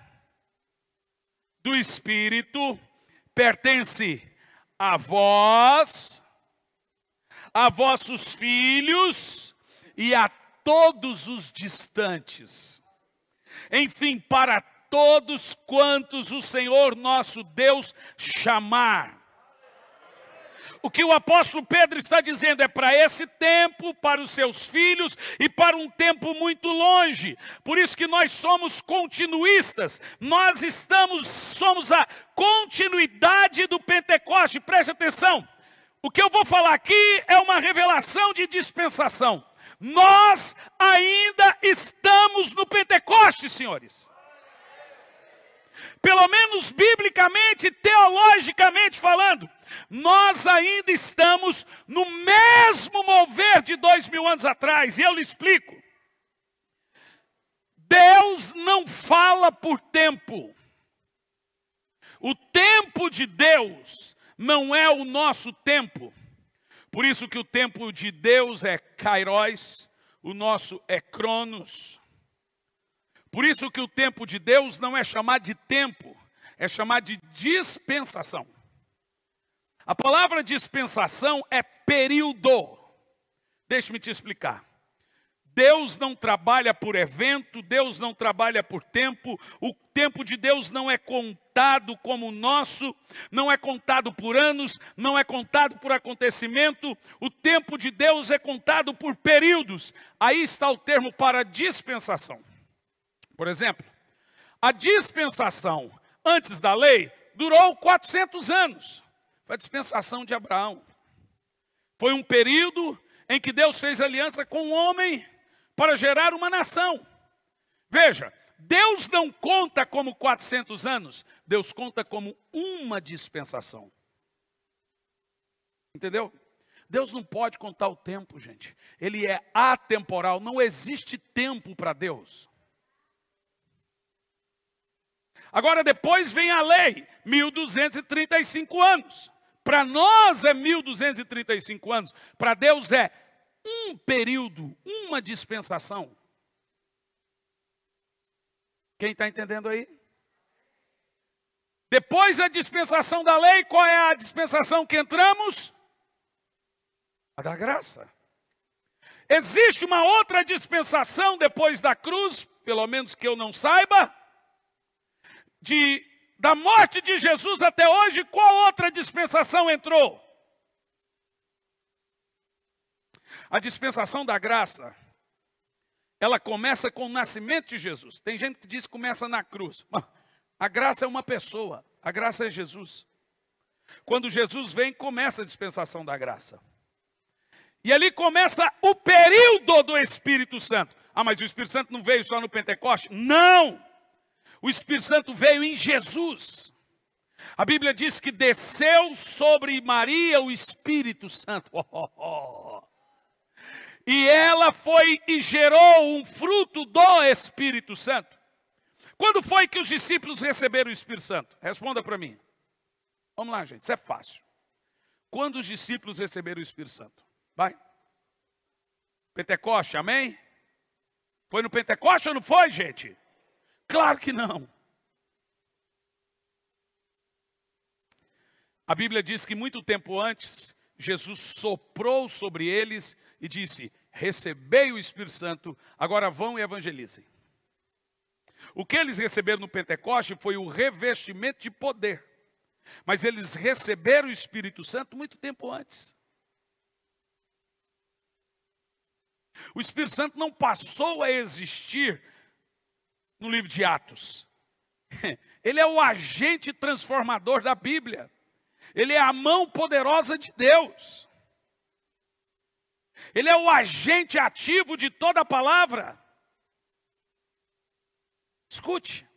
do Espírito pertence a vós, a vossos filhos e a todos os distantes. Enfim, para todos quantos o Senhor nosso Deus chamar. O que o apóstolo Pedro está dizendo é para esse tempo, para os seus filhos e para um tempo muito longe. Por isso que nós somos continuistas. Nós somos a continuidade do Pentecoste. Preste atenção. O que eu vou falar aqui é uma revelação de dispensação. Nós ainda estamos no Pentecoste, senhores. Pelo menos biblicamente, teologicamente falando, nós ainda estamos no mesmo mover de 2000 anos atrás. E eu lhe explico. Deus não fala por tempo. O tempo de Deus não é o nosso tempo. Por isso que o tempo de Deus é Kairos, o nosso é Cronos. Por isso que o tempo de Deus não é chamado de tempo, é chamado de dispensação. A palavra dispensação é período. Deixe-me te explicar. Deus não trabalha por evento, Deus não trabalha por tempo. O tempo de Deus não é contado como o nosso, não é contado por anos, não é contado por acontecimento. O tempo de Deus é contado por períodos. Aí está o termo para dispensação. Por exemplo, a dispensação antes da lei durou 400 anos. Foi a dispensação de Abraão. Foi um período em que Deus fez aliança com o homem para gerar uma nação. Veja, Deus não conta como 400 anos, Deus conta como uma dispensação. Entendeu? Deus não pode contar o tempo, gente. Ele é atemporal, não existe tempo para Deus. Agora depois vem a lei, 1235 anos. Para nós é 1235 anos, para Deus é um período, uma dispensação. Quem está entendendo aí? Depois da dispensação da lei, qual é a dispensação que entramos? A da graça. Existe uma outra dispensação depois da cruz, pelo menos que eu não saiba, da morte de Jesus até hoje, qual outra dispensação entrou? A dispensação da graça, ela começa com o nascimento de Jesus. Tem gente que diz que começa na cruz. A graça é uma pessoa, a graça é Jesus. Quando Jesus vem, começa a dispensação da graça. E ali começa o período do Espírito Santo. Ah, mas o Espírito Santo não veio só no Pentecoste? Não! O Espírito Santo veio em Jesus. A Bíblia diz que desceu sobre Maria o Espírito Santo. E ela foi e gerou um fruto do Espírito Santo. Quando foi que os discípulos receberam o Espírito Santo? Responda para mim. Vamos lá, gente, isso é fácil. Quando os discípulos receberam o Espírito Santo? Vai. Pentecoste, amém? Foi no Pentecoste ou não foi, gente? Claro que não. A Bíblia diz que muito tempo antes, Jesus soprou sobre eles e disse: recebei o Espírito Santo, agora vão e evangelizem. O que eles receberam no Pentecoste foi o revestimento de poder. Mas eles receberam o Espírito Santo muito tempo antes. O Espírito Santo não passou a existir no livro de Atos. Ele é o agente transformador da Bíblia. Ele é a mão poderosa de Deus. Ele é o agente ativo de toda a palavra. Escute.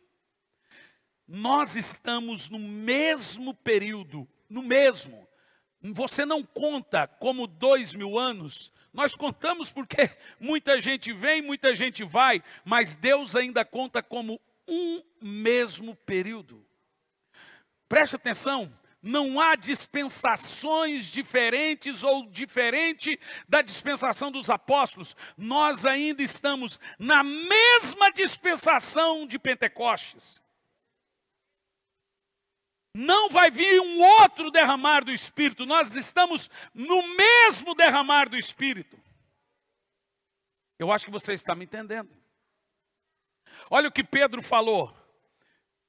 Nós estamos no mesmo período, no mesmo. Você não conta como 2000 anos. Nós contamos porque muita gente vem, muita gente vai, mas Deus ainda conta como um mesmo período. Preste atenção, não há dispensações diferentes ou diferente da dispensação dos apóstolos. Nós ainda estamos na mesma dispensação de Pentecostes. Não vai vir um outro derramar do Espírito. Nós estamos no mesmo derramar do Espírito. Eu acho que você está me entendendo. Olha o que Pedro falou.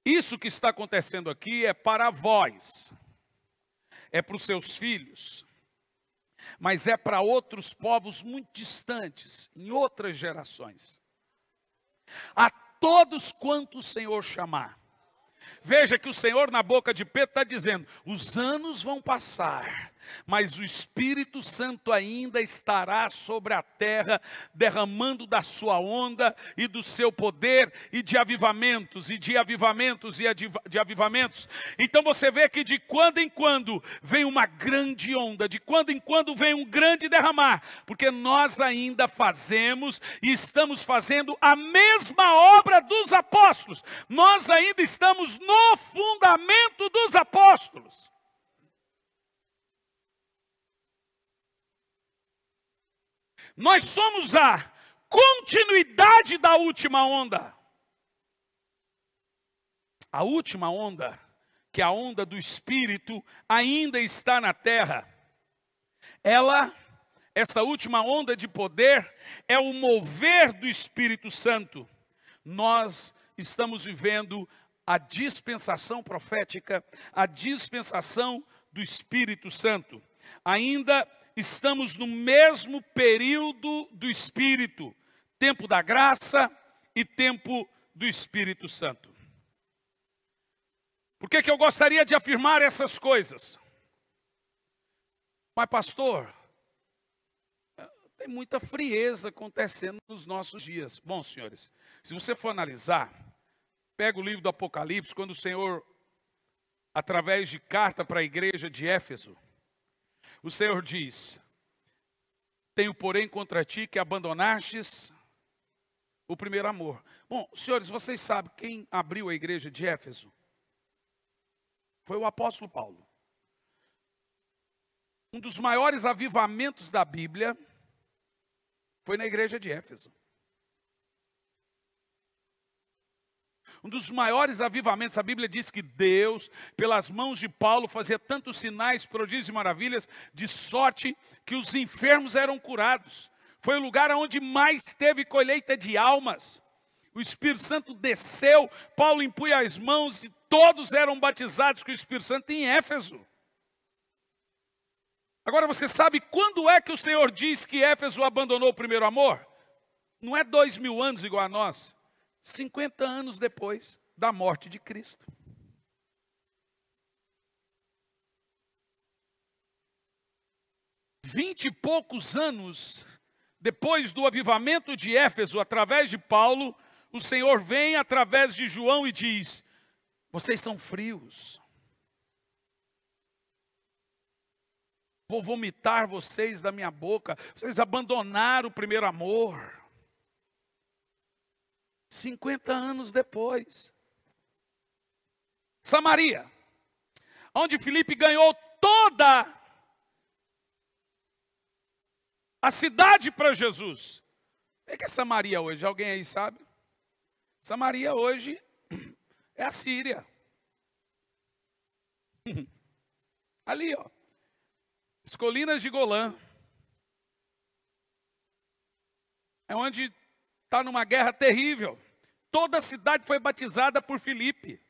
Isso que está acontecendo aqui é para vós. É para os seus filhos. Mas é para outros povos muito distantes, em outras gerações. A todos quanto o Senhor chamar. Veja que o Senhor na boca de Pedro está dizendo, os anos vão passar, mas o Espírito Santo ainda estará sobre a terra, derramando da sua onda e do seu poder, e de avivamentos, e de avivamentos, e de avivamentos. Então você vê que de quando em quando vem uma grande onda, de quando em quando vem um grande derramar, porque nós ainda fazemos e estamos fazendo a mesma obra dos apóstolos. Nós ainda estamos no fundamento dos apóstolos. Nós somos a continuidade da última onda. A última onda, que é a onda do Espírito, ainda está na terra. Essa última onda de poder, é o mover do Espírito Santo. Nós estamos vivendo a dispensação profética, a dispensação do Espírito Santo. Ainda estamos no mesmo período do Espírito, tempo da graça e tempo do Espírito Santo. Por que eu gostaria de afirmar essas coisas? Mas pastor, tem muita frieza acontecendo nos nossos dias. Bom, senhores, se você for analisar, pega o livro do Apocalipse, quando o Senhor, através de carta para a igreja de Éfeso, o Senhor diz: tenho, porém, contra ti que abandonastes o primeiro amor. Bom, senhores, vocês sabem quem abriu a igreja de Éfeso? Foi o apóstolo Paulo. Um dos maiores avivamentos da Bíblia foi na igreja de Éfeso. Um dos maiores avivamentos, a Bíblia diz que Deus, pelas mãos de Paulo, fazia tantos sinais, prodígios e maravilhas, de sorte que os enfermos eram curados. Foi o lugar onde mais teve colheita de almas. O Espírito Santo desceu, Paulo impunha as mãos e todos eram batizados com o Espírito Santo em Éfeso. Agora você sabe quando é que o Senhor diz que Éfeso abandonou o primeiro amor? Não é 2000 anos igual a nós. 50 anos depois da morte de Cristo. Vinte e poucos anos depois do avivamento de Éfeso, através de Paulo, o Senhor vem através de João e diz: vocês são frios. Vou vomitar vocês da minha boca. Vocês abandonaram o primeiro amor. 50 anos depois. Samaria, onde Filipe ganhou toda a cidade para Jesus. O que é Samaria hoje? Alguém aí sabe? Samaria hoje é a Síria. Ali, ó. As colinas de Golã. É onde está numa guerra terrível. Toda a cidade foi batizada por Filipe.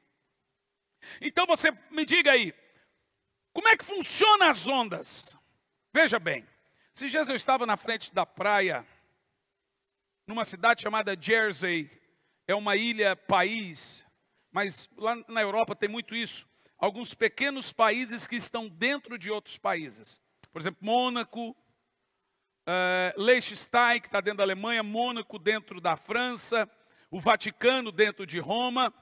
Então você me diga aí, como é que funcionam as ondas? Veja bem, esses dias eu estava na frente da praia, numa cidade chamada Jersey. É uma ilha, país, mas lá na Europa tem muito isso. Alguns pequenos países que estão dentro de outros países. Por exemplo, Mônaco, Liechtenstein, que está dentro da Alemanha, Mônaco dentro da França, o Vaticano dentro de Roma,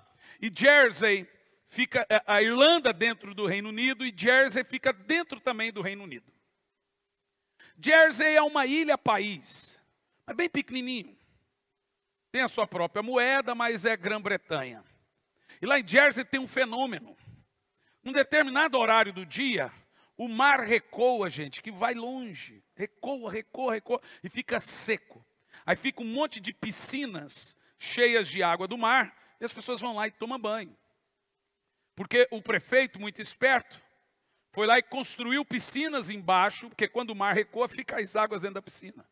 e Jersey fica, a Irlanda dentro do Reino Unido, e Jersey fica dentro também do Reino Unido. Jersey é uma ilha-país, mas bem pequenininho. Tem a sua própria moeda, mas é Grã-Bretanha. E lá em Jersey tem um fenômeno. Num determinado horário do dia, o mar recoa, gente, que vai longe. Recoa, recoa, recoa, e fica seco. Aí fica um monte de piscinas cheias de água do mar, e as pessoas vão lá e tomam banho. Porque o prefeito, muito esperto, foi lá e construiu piscinas embaixo, porque quando o mar recoa, fica as águas dentro da piscina.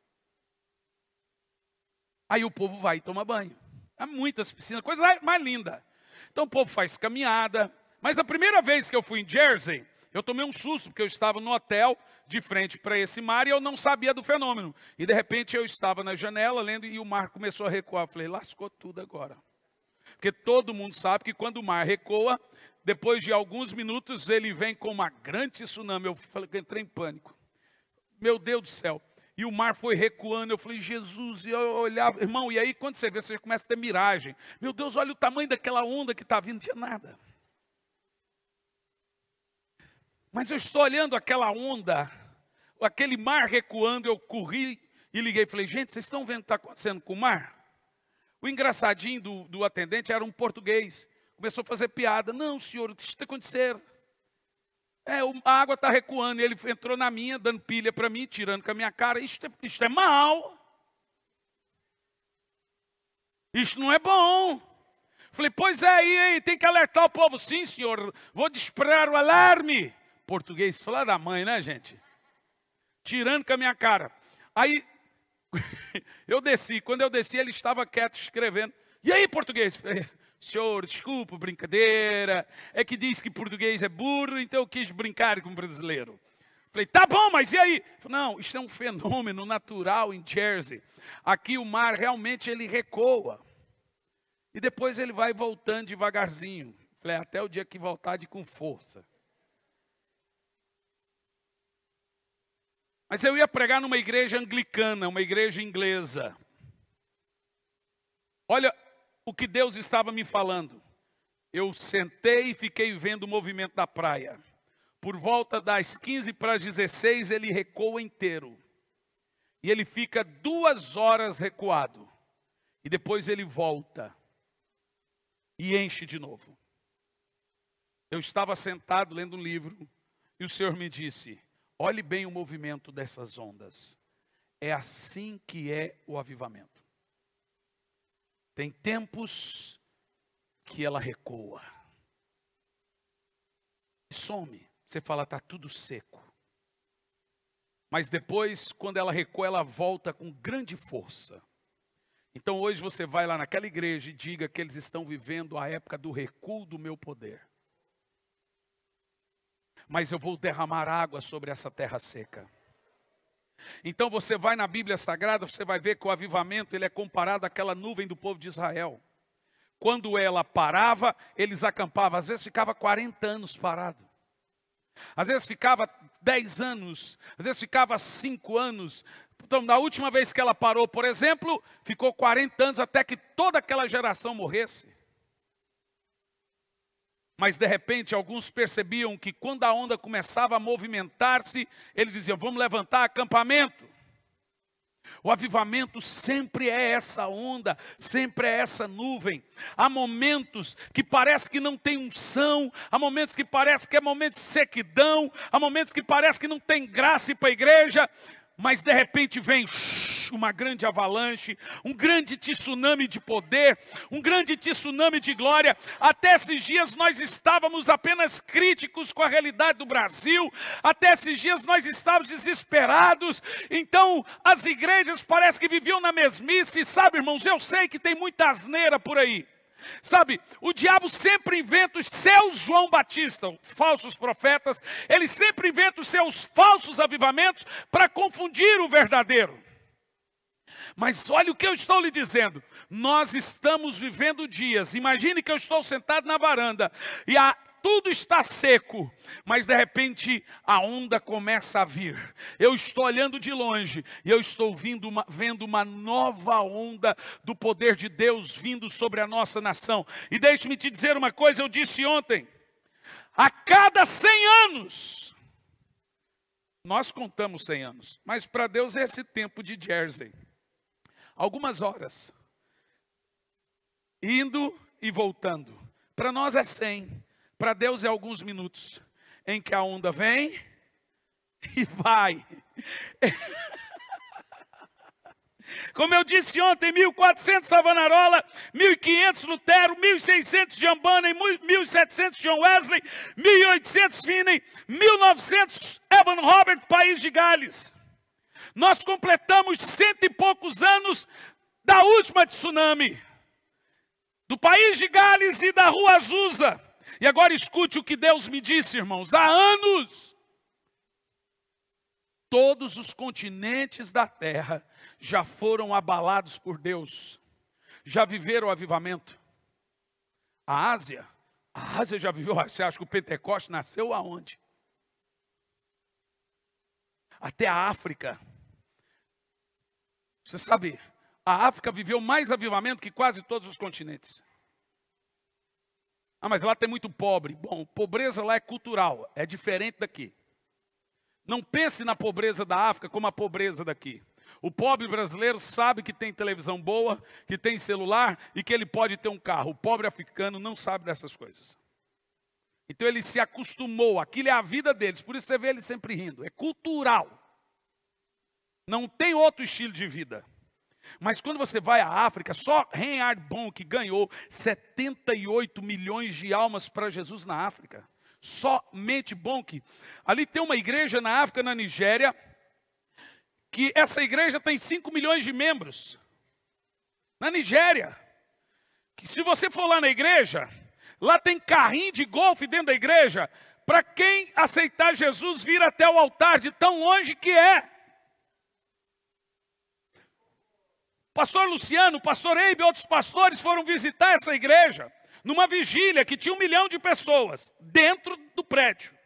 Aí o povo vai e toma banho. Há muitas piscinas, coisa mais linda. Então o povo faz caminhada. Mas a primeira vez que eu fui em Jersey, eu tomei um susto, porque eu estava no hotel, de frente para esse mar, e eu não sabia do fenômeno. E de repente eu estava na janela, lendo, e o mar começou a recuar. Eu falei, lascou tudo agora. Porque todo mundo sabe que quando o mar recoa, depois de alguns minutos, ele vem com uma grande tsunami. Eu entrei em pânico. Meu Deus do céu. E o mar foi recuando, eu falei, Jesus, e eu olhava, irmão, e aí quando você vê, você começa a ter miragem. Meu Deus, olha o tamanho daquela onda que está vindo, não tinha nada. Mas eu estou olhando aquela onda, aquele mar recuando, eu corri e liguei, falei, gente, vocês estão vendo o que está acontecendo com o mar? O engraçadinho do atendente era um português, começou a fazer piada, não senhor, o que está acontecendo? A água está recuando, e ele entrou na minha, dando pilha para mim, tirando com a minha cara. Isto é mal. Isto não é bom. Falei, pois é, aí, tem que alertar o povo. Sim, senhor, vou disparar o alarme. Português, falar da mãe, né, gente? Tirando com a minha cara. Aí, eu desci. Quando eu desci, ele estava quieto, escrevendo. E aí, português? Senhor, desculpa, brincadeira. É que diz que português é burro, então eu quis brincar com brasileiro. Falei, tá bom, mas e aí? Falei, não, isso é um fenômeno natural em Jersey. Aqui o mar realmente ele recoa. E depois ele vai voltando devagarzinho. Falei, até o dia que voltar de com força. Mas eu ia pregar numa igreja anglicana, uma igreja inglesa. Olha, o que Deus estava me falando. Eu sentei e fiquei vendo o movimento da praia. Por volta das 15 para as 16, ele recuou inteiro. E ele fica 2 horas recuado. E depois ele volta. E enche de novo. Eu estava sentado lendo um livro. E o Senhor me disse, olhe bem o movimento dessas ondas. É assim que é o avivamento. Tem tempos que ela recua. E some. Você fala, está tudo seco. Mas depois, quando ela recua, ela volta com grande força. Então hoje você vai lá naquela igreja e diga que eles estão vivendo a época do recuo do meu poder. Mas eu vou derramar água sobre essa terra seca. Então você vai na Bíblia Sagrada, você vai ver que o avivamento ele é comparado àquela nuvem do povo de Israel. Quando ela parava, eles acampavam. Às vezes ficava 40 anos parado. Às vezes ficava 10 anos. Às vezes ficava 5 anos. Então, na última vez que ela parou, por exemplo, ficou 40 anos até que toda aquela geração morresse. Mas de repente alguns percebiam que quando a onda começava a movimentar-se, eles diziam, vamos levantar acampamento. O avivamento sempre é essa onda, sempre é essa nuvem. Há momentos que parece que não tem unção, há momentos que parece que é momento de sequidão, há momentos que parece que não tem graça para a igreja, mas de repente vem uma grande avalanche, um grande tsunami de poder, um grande tsunami de glória. Até esses dias nós estávamos apenas críticos com a realidade do Brasil, até esses dias nós estávamos desesperados, então as igrejas parece que viviam na mesmice, sabe irmãos, eu sei que tem muita asneira por aí. Sabe, o diabo sempre inventa os seus João Batista, falsos profetas, ele sempre inventa os seus falsos avivamentos para confundir o verdadeiro. Mas olha o que eu estou lhe dizendo, nós estamos vivendo dias, imagine que eu estou sentado na varanda e tudo está seco, mas de repente a onda começa a vir. Eu estou olhando de longe e eu estou vendo uma nova onda do poder de Deus vindo sobre a nossa nação. E deixe-me te dizer uma coisa, eu disse ontem, a cada 100 anos, nós contamos 100 anos, mas para Deus é esse tempo de Jersey. Algumas horas, indo e voltando. Para nós é 100. Para Deus é alguns minutos em que a onda vem e vai. Como eu disse ontem, 1.400 Savanarola, 1.500 Lutero, 1.600 Jambana, 1.700 John Wesley, 1.800 Finney, 1.900 Evan Robert, País de Gales. Nós completamos 100 e poucos anos da última tsunami, do País de Gales e da Rua Azusa. E agora escute o que Deus me disse, irmãos. Há anos, todos os continentes da terra já foram abalados por Deus. Já viveram o avivamento. A Ásia já viveu. Você acha que o Pentecoste nasceu aonde? Até a África. Você sabe, a África viveu mais avivamento que quase todos os continentes. Ah, mas lá tem muito pobre. Bom, pobreza lá é cultural, é diferente daqui. Não pense na pobreza da África como a pobreza daqui. O pobre brasileiro sabe que tem televisão boa, que tem celular e que ele pode ter um carro. O pobre africano não sabe dessas coisas. Então ele se acostumou, aquilo é a vida deles, por isso você vê ele sempre rindo. É cultural. Não tem outro estilo de vida. Mas quando você vai à África, só Reinhard Bonnke ganhou 78 milhões de almas para Jesus na África. Somente Bonnke. Ali tem uma igreja na África, na Nigéria, que essa igreja tem 5 milhões de membros. Na Nigéria. Que se você for lá na igreja, lá tem carrinho de golfe dentro da igreja, para quem aceitar Jesus vir até o altar, de tão longe que é. Pastor Luciano, pastor Eibe e outros pastores foram visitar essa igreja numa vigília que tinha 1 milhão de pessoas dentro do prédio.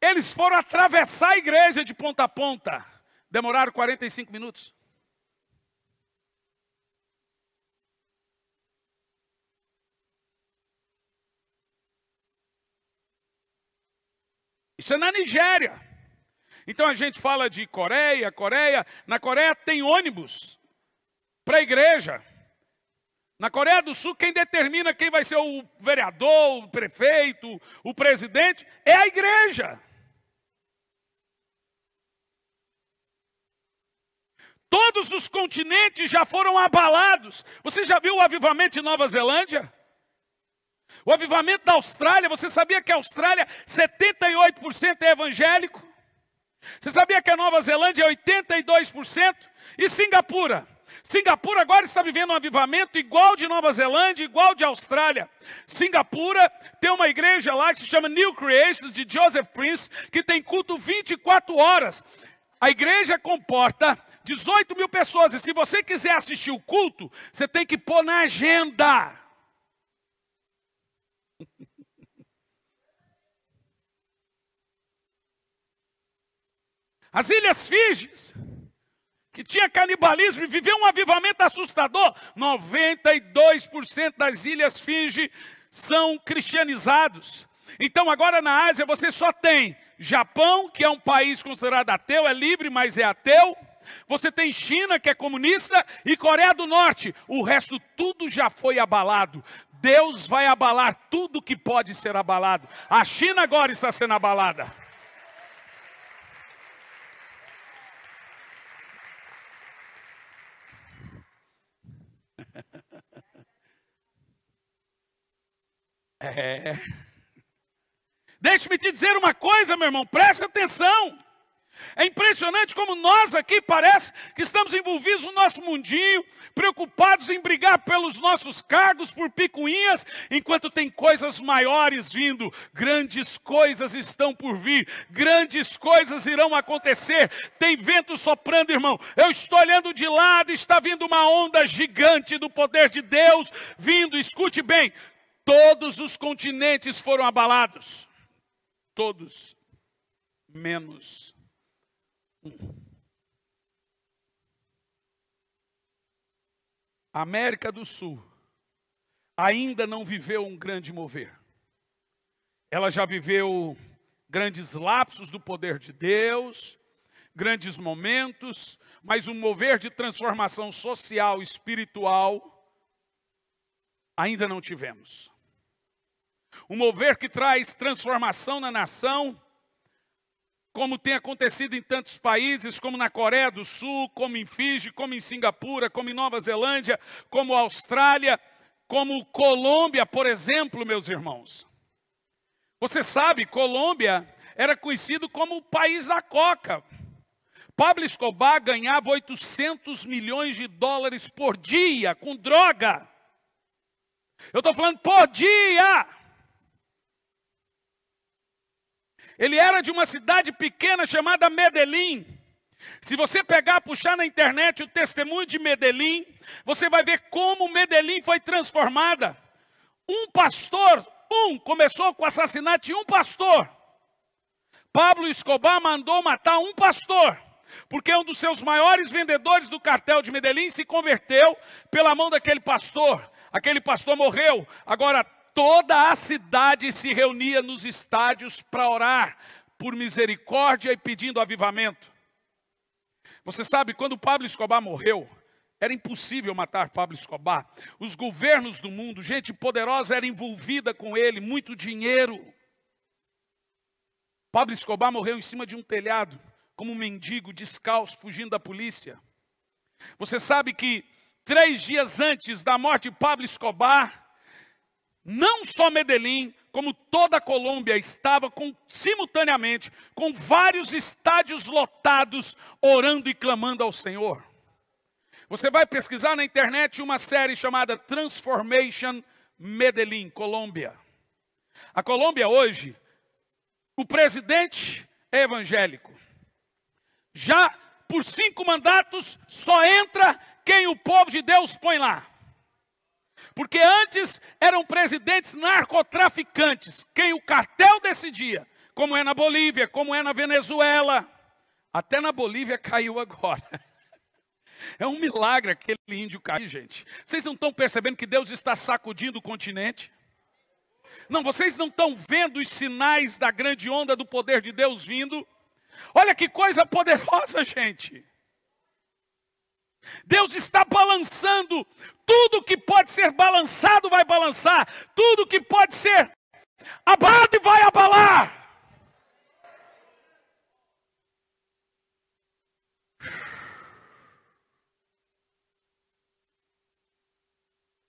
Eles foram atravessar a igreja de ponta a ponta. Demoraram 45 minutos. Isso é na Nigéria. Então a gente fala de Coreia. Na Coreia tem ônibus para a igreja. Na Coreia do Sul, quem determina quem vai ser o vereador, o prefeito, o presidente, é a igreja. Todos os continentes já foram abalados. Você já viu o avivamento de Nova Zelândia? O avivamento da Austrália, você sabia que a Austrália, 78% é evangélico? Você sabia que a Nova Zelândia é 82%? E Singapura? Singapura agora está vivendo um avivamento igual de Nova Zelândia, igual de Austrália. Singapura tem uma igreja lá que se chama New Creations, de Joseph Prince, que tem culto 24 horas. A igreja comporta 18 mil pessoas. E se você quiser assistir o culto, você tem que pôr na agenda. As Ilhas Fídjis, que tinha canibalismo e viveu um avivamento assustador. 92% das Ilhas Fídjis são cristianizados. Então agora na Ásia você só tem Japão, que é um país considerado ateu, é livre, mas é ateu. Você tem China, que é comunista, e Coreia do Norte. O resto tudo já foi abalado. Deus vai abalar tudo que pode ser abalado. A China agora está sendo abalada. Deixe-me te dizer uma coisa, meu irmão, preste atenção. É impressionante como nós aqui parece que estamos envolvidos no nosso mundinho, preocupados em brigar pelos nossos cargos, por picuinhas, enquanto tem coisas maiores vindo. Grandes coisas estão por vir, grandes coisas irão acontecer. Tem vento soprando, irmão. Eu estou olhando de lado, está vindo uma onda gigante do poder de Deus vindo. Escute bem, todos os continentes foram abalados. Todos, menos a América do Sul ainda não viveu um grande mover. Ela já viveu grandes lapsos do poder de Deus, grandes momentos, mas um mover de transformação social e espiritual ainda não tivemos. Um mover que traz transformação na nação, como tem acontecido em tantos países, como na Coreia do Sul, como em Fiji, como em Singapura, como em Nova Zelândia, como Austrália, como Colômbia, por exemplo, meus irmãos. Você sabe, Colômbia era conhecido como o país da coca. Pablo Escobar ganhava 800 milhões de dólares por dia com droga. Eu estou falando por dia. Ele era de uma cidade pequena chamada Medellín. Se você pegar, puxar na internet o testemunho de Medellín, você vai ver como Medellín foi transformada. Um pastor, começou com o assassinato de um pastor. Pablo Escobar mandou matar um pastor, porque um dos seus maiores vendedores do cartel de Medellín se converteu pela mão daquele pastor. Aquele pastor morreu. Agora, toda a cidade se reunia nos estádios para orar por misericórdia e pedindo avivamento. Você sabe, quando Pablo Escobar morreu, era impossível matar Pablo Escobar. Os governos do mundo, gente poderosa era envolvida com ele, muito dinheiro. Pablo Escobar morreu em cima de um telhado, como um mendigo, descalço, fugindo da polícia. Você sabe que 3 dias antes da morte de Pablo Escobar, não só Medellín, como toda a Colômbia estava simultaneamente com vários estádios lotados, orando e clamando ao Senhor. Você vai pesquisar na internet uma série chamada Transformation Medellín, Colômbia. A Colômbia hoje, o presidente é evangélico. Já por 5 mandatos, só entra quem o povo de Deus põe lá. Porque antes eram presidentes narcotraficantes, quem o cartel decidia, como é na Bolívia, como é na Venezuela. Até na Bolívia caiu agora. É um milagre aquele índio cair, gente. Vocês não estão percebendo que Deus está sacudindo o continente? Não, vocês não estão vendo os sinais da grande onda do poder de Deus vindo? Olha que coisa poderosa, gente. Deus está balançando. Tudo que pode ser balançado vai balançar. Tudo que pode ser abalado vai abalar.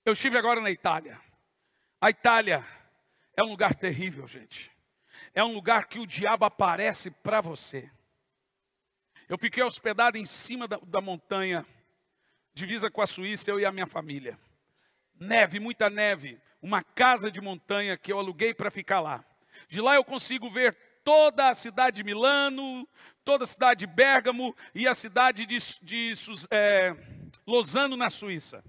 Eu estive agora na Itália. A Itália é um lugar terrível, gente. É um lugar que o diabo aparece para você. Eu fiquei hospedado em cima da montanha, divisa com a Suíça, eu e a minha família. Neve, muita neve. Uma casa de montanha que eu aluguei para ficar lá. De lá eu consigo ver toda a cidade de Milano, toda a cidade de Bérgamo e a cidade de Lozano, na Suíça.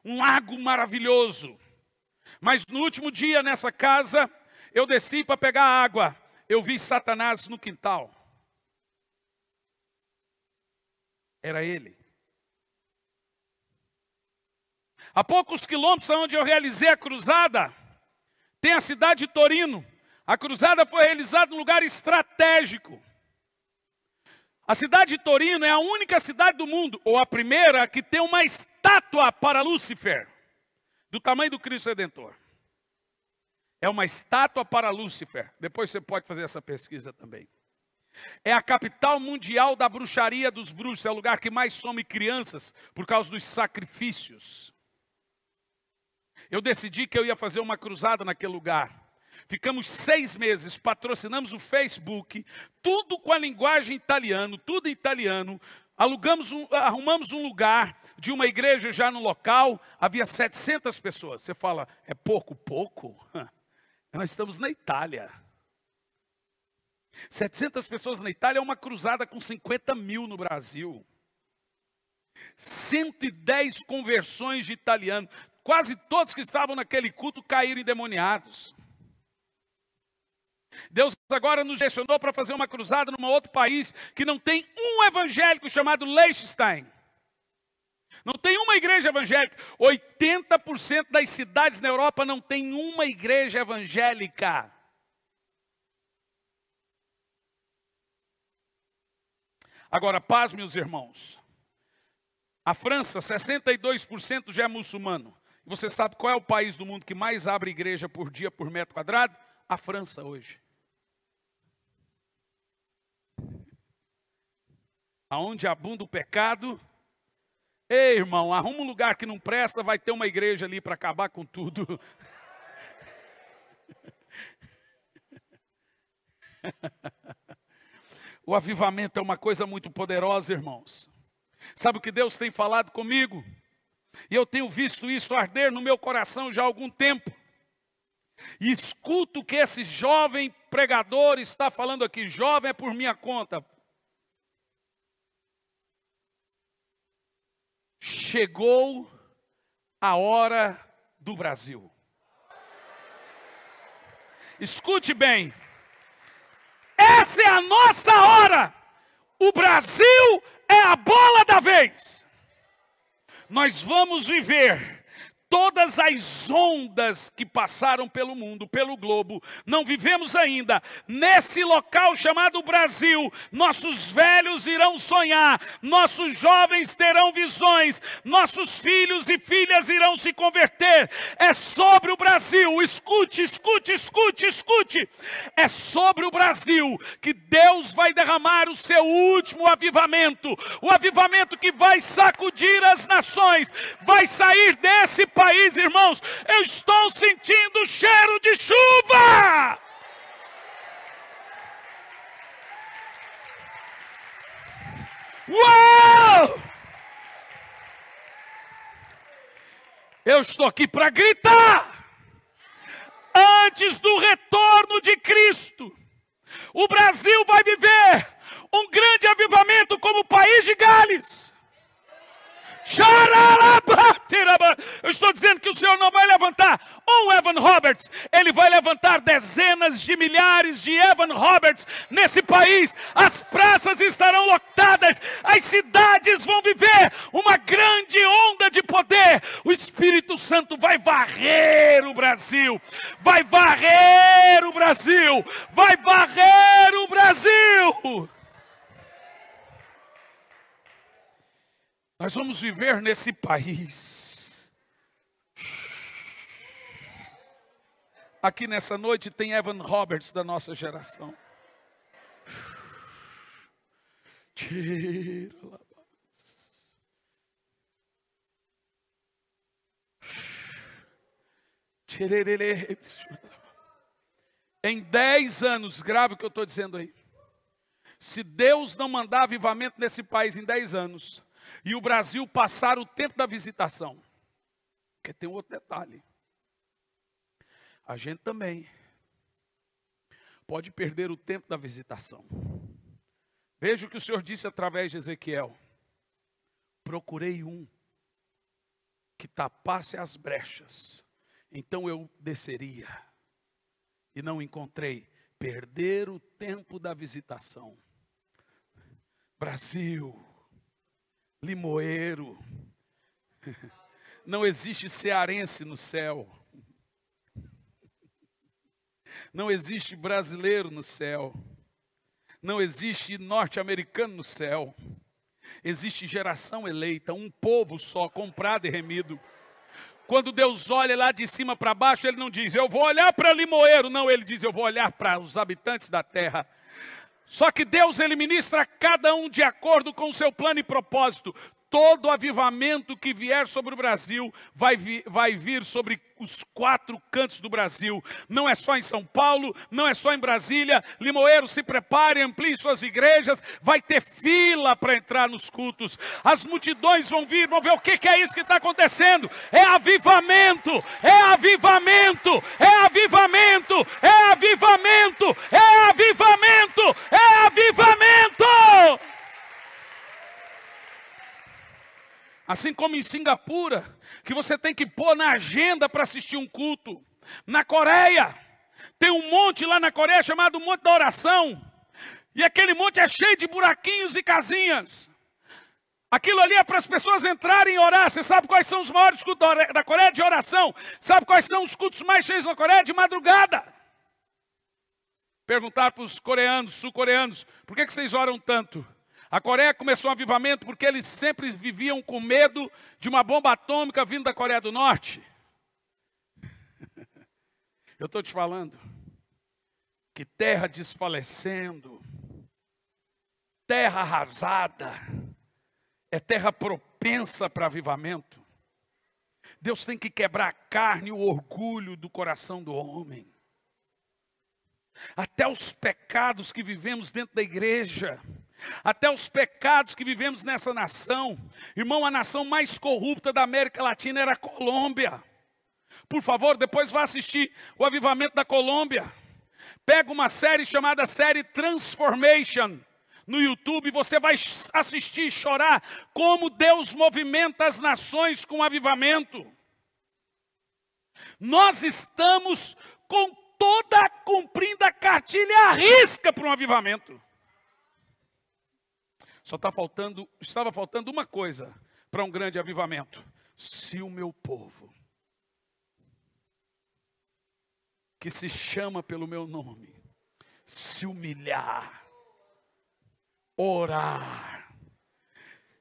Um lago maravilhoso. Mas no último dia nessa casa, eu desci para pegar água. Eu vi Satanás no quintal. Era ele. A poucos quilômetros onde eu realizei a cruzada, tem a cidade de Torino. A cruzada foi realizada num lugar estratégico. A cidade de Torino é a única cidade do mundo, ou a primeira, que tem uma estátua para Lúcifer, do tamanho do Cristo Redentor. É uma estátua para Lúcifer. Depois você pode fazer essa pesquisa também. É a capital mundial da bruxaria dos bruxos. É o lugar que mais some crianças por causa dos sacrifícios. Eu decidi que eu ia fazer uma cruzada naquele lugar. Ficamos 6 meses, patrocinamos o Facebook, tudo com a linguagem italiana, tudo em italiano. Arrumamos um lugar de uma igreja já no local, havia 700 pessoas. Você fala, é pouco? Nós estamos na Itália. 700 pessoas na Itália é uma cruzada com 50 mil no Brasil. 110 conversões de italiano. Quase todos que estavam naquele culto caíram endemoniados. Deus agora nos direcionou para fazer uma cruzada num outro país que não tem um evangélico chamado Liechtenstein. Não tem uma igreja evangélica. 80% das cidades na Europa não tem uma igreja evangélica. Agora, paz, meus irmãos. A França, 62% já é muçulmano. Você sabe qual é o país do mundo que mais abre igreja por dia, por metro quadrado? A França hoje. Aonde abunda o pecado. Ei, irmão, arruma um lugar que não presta, vai ter uma igreja ali para acabar com tudo. O avivamento é uma coisa muito poderosa, irmãos. Sabe o que Deus tem falado comigo? E eu tenho visto isso arder no meu coração já há algum tempo. E escuto o que esse jovem pregador está falando aqui. Jovem é por minha conta. Chegou a hora do Brasil. Escute bem. Essa é a nossa hora. O Brasil é a bola da vez. Nós vamos viver todas as ondas que passaram pelo mundo, pelo globo. Não vivemos ainda nesse local chamado Brasil. Nossos velhos irão sonhar, nossos jovens terão visões, nossos filhos e filhas irão se converter. É sobre o Brasil. Escute, escute, escute, escute. É sobre o Brasil que Deus vai derramar o seu último avivamento. O avivamento que vai sacudir as nações. Vai sair desse país, irmãos. Eu estou sentindo o cheiro de chuva. Uau! Eu estou aqui para gritar. Antes do retorno de Cristo, o Brasil vai viver um grande avivamento como o país de Gales. Xararabata! Eu estou dizendo que o Senhor não vai levantar um Evan Roberts. Ele vai levantar dezenas de milhares de Evan Roberts nesse país. As praças estarão lotadas. As cidades vão viver uma grande onda de poder. O Espírito Santo vai varrer o Brasil. Vai varrer o Brasil. Vai varrer o Brasil. Nós vamos viver nesse país. Aqui nessa noite tem Evan Roberts da nossa geração. Em 10 anos, grave o que eu estou dizendo aí. Se Deus não mandar avivamento nesse país em 10 anos, e o Brasil passar o tempo da visitação, porque tem um outro detalhe. A gente também pode perder o tempo da visitação. Veja o que o Senhor disse através de Ezequiel. Procurei um que tapasse as brechas, então eu desceria. E não encontrei. Perder o tempo da visitação. Brasil, Limoeiro, não existe cearense no céu. Não existe brasileiro no céu. Não existe norte-americano no céu. Existe geração eleita, um povo só, comprado e remido. Quando Deus olha lá de cima para baixo, Ele não diz, eu vou olhar para Limoeiro. Não, Ele diz, eu vou olhar para os habitantes da terra. Só que Deus, Ele ministra a cada um de acordo com o seu plano e propósito. Todo avivamento que vier sobre o Brasil vai vir sobre os 4 cantos do Brasil. Não é só em São Paulo, não é só em Brasília. Limoeiro, se prepare, amplie suas igrejas. Vai ter fila para entrar nos cultos. As multidões vão vir, vão ver o que é isso que está acontecendo. É avivamento, é avivamento, é avivamento, é avivamento, é avivamento, é avivamento. Assim como em Singapura, que você tem que pôr na agenda para assistir um culto. Na Coreia, tem um monte lá na Coreia chamado Monte da Oração. E aquele monte é cheio de buraquinhos e casinhas. Aquilo ali é para as pessoas entrarem e orar. Você sabe quais são os maiores cultos da Coreia? De oração. Sabe quais são os cultos mais cheios na Coreia? De madrugada. Perguntar para os coreanos, sul-coreanos, por que vocês oram tanto? A Coreia começou um avivamento porque eles sempre viviam com medo de uma bomba atômica vindo da Coreia do Norte. Eu estou te falando que terra desfalecendo, terra arrasada, é terra propensa para avivamento. Deus tem que quebrar a carne e o orgulho do coração do homem. Até os pecados que vivemos dentro da igreja, até os pecados que vivemos nessa nação. Irmão, a nação mais corrupta da América Latina era a Colômbia. Por favor, depois vá assistir o avivamento da Colômbia. Pega uma série chamada série Transformation no YouTube e você vai assistir e chorar como Deus movimenta as nações com avivamento. Nós estamos com cumprindo a cartilha à risca para um avivamento. Estava faltando uma coisa para um grande avivamento. Se o meu povo, que se chama pelo meu nome, se humilhar, orar,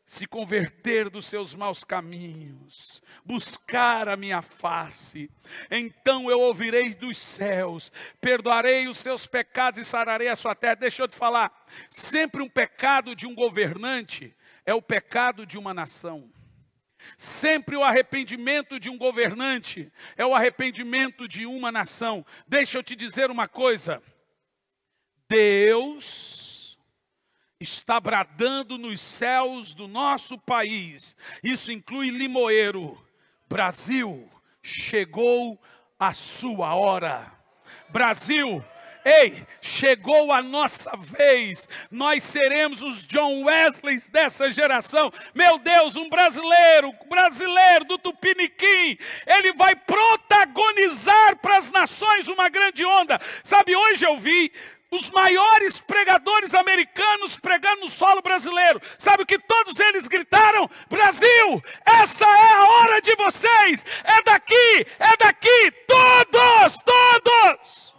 se converter dos seus maus caminhos, buscar a minha face, então eu ouvirei dos céus, perdoarei os seus pecados e sararei a sua terra. Deixa eu te falar, sempre um pecado de um governante é o pecado de uma nação. Sempre o arrependimento de um governante é o arrependimento de uma nação. Deixa eu te dizer uma coisa, Deus está bradando nos céus do nosso país. Isso inclui Limoeiro. Brasil, chegou a sua hora. Brasil, Ei, chegou a nossa vez, nós seremos os John Wesleys dessa geração. Meu Deus, um brasileiro do Tupiniquim, ele vai protagonizar para as nações uma grande onda. Sabe, hoje eu vi os maiores pregadores americanos pregando no solo brasileiro. Sabe o que todos eles gritaram? Brasil, essa é a hora de vocês, é daqui, todos.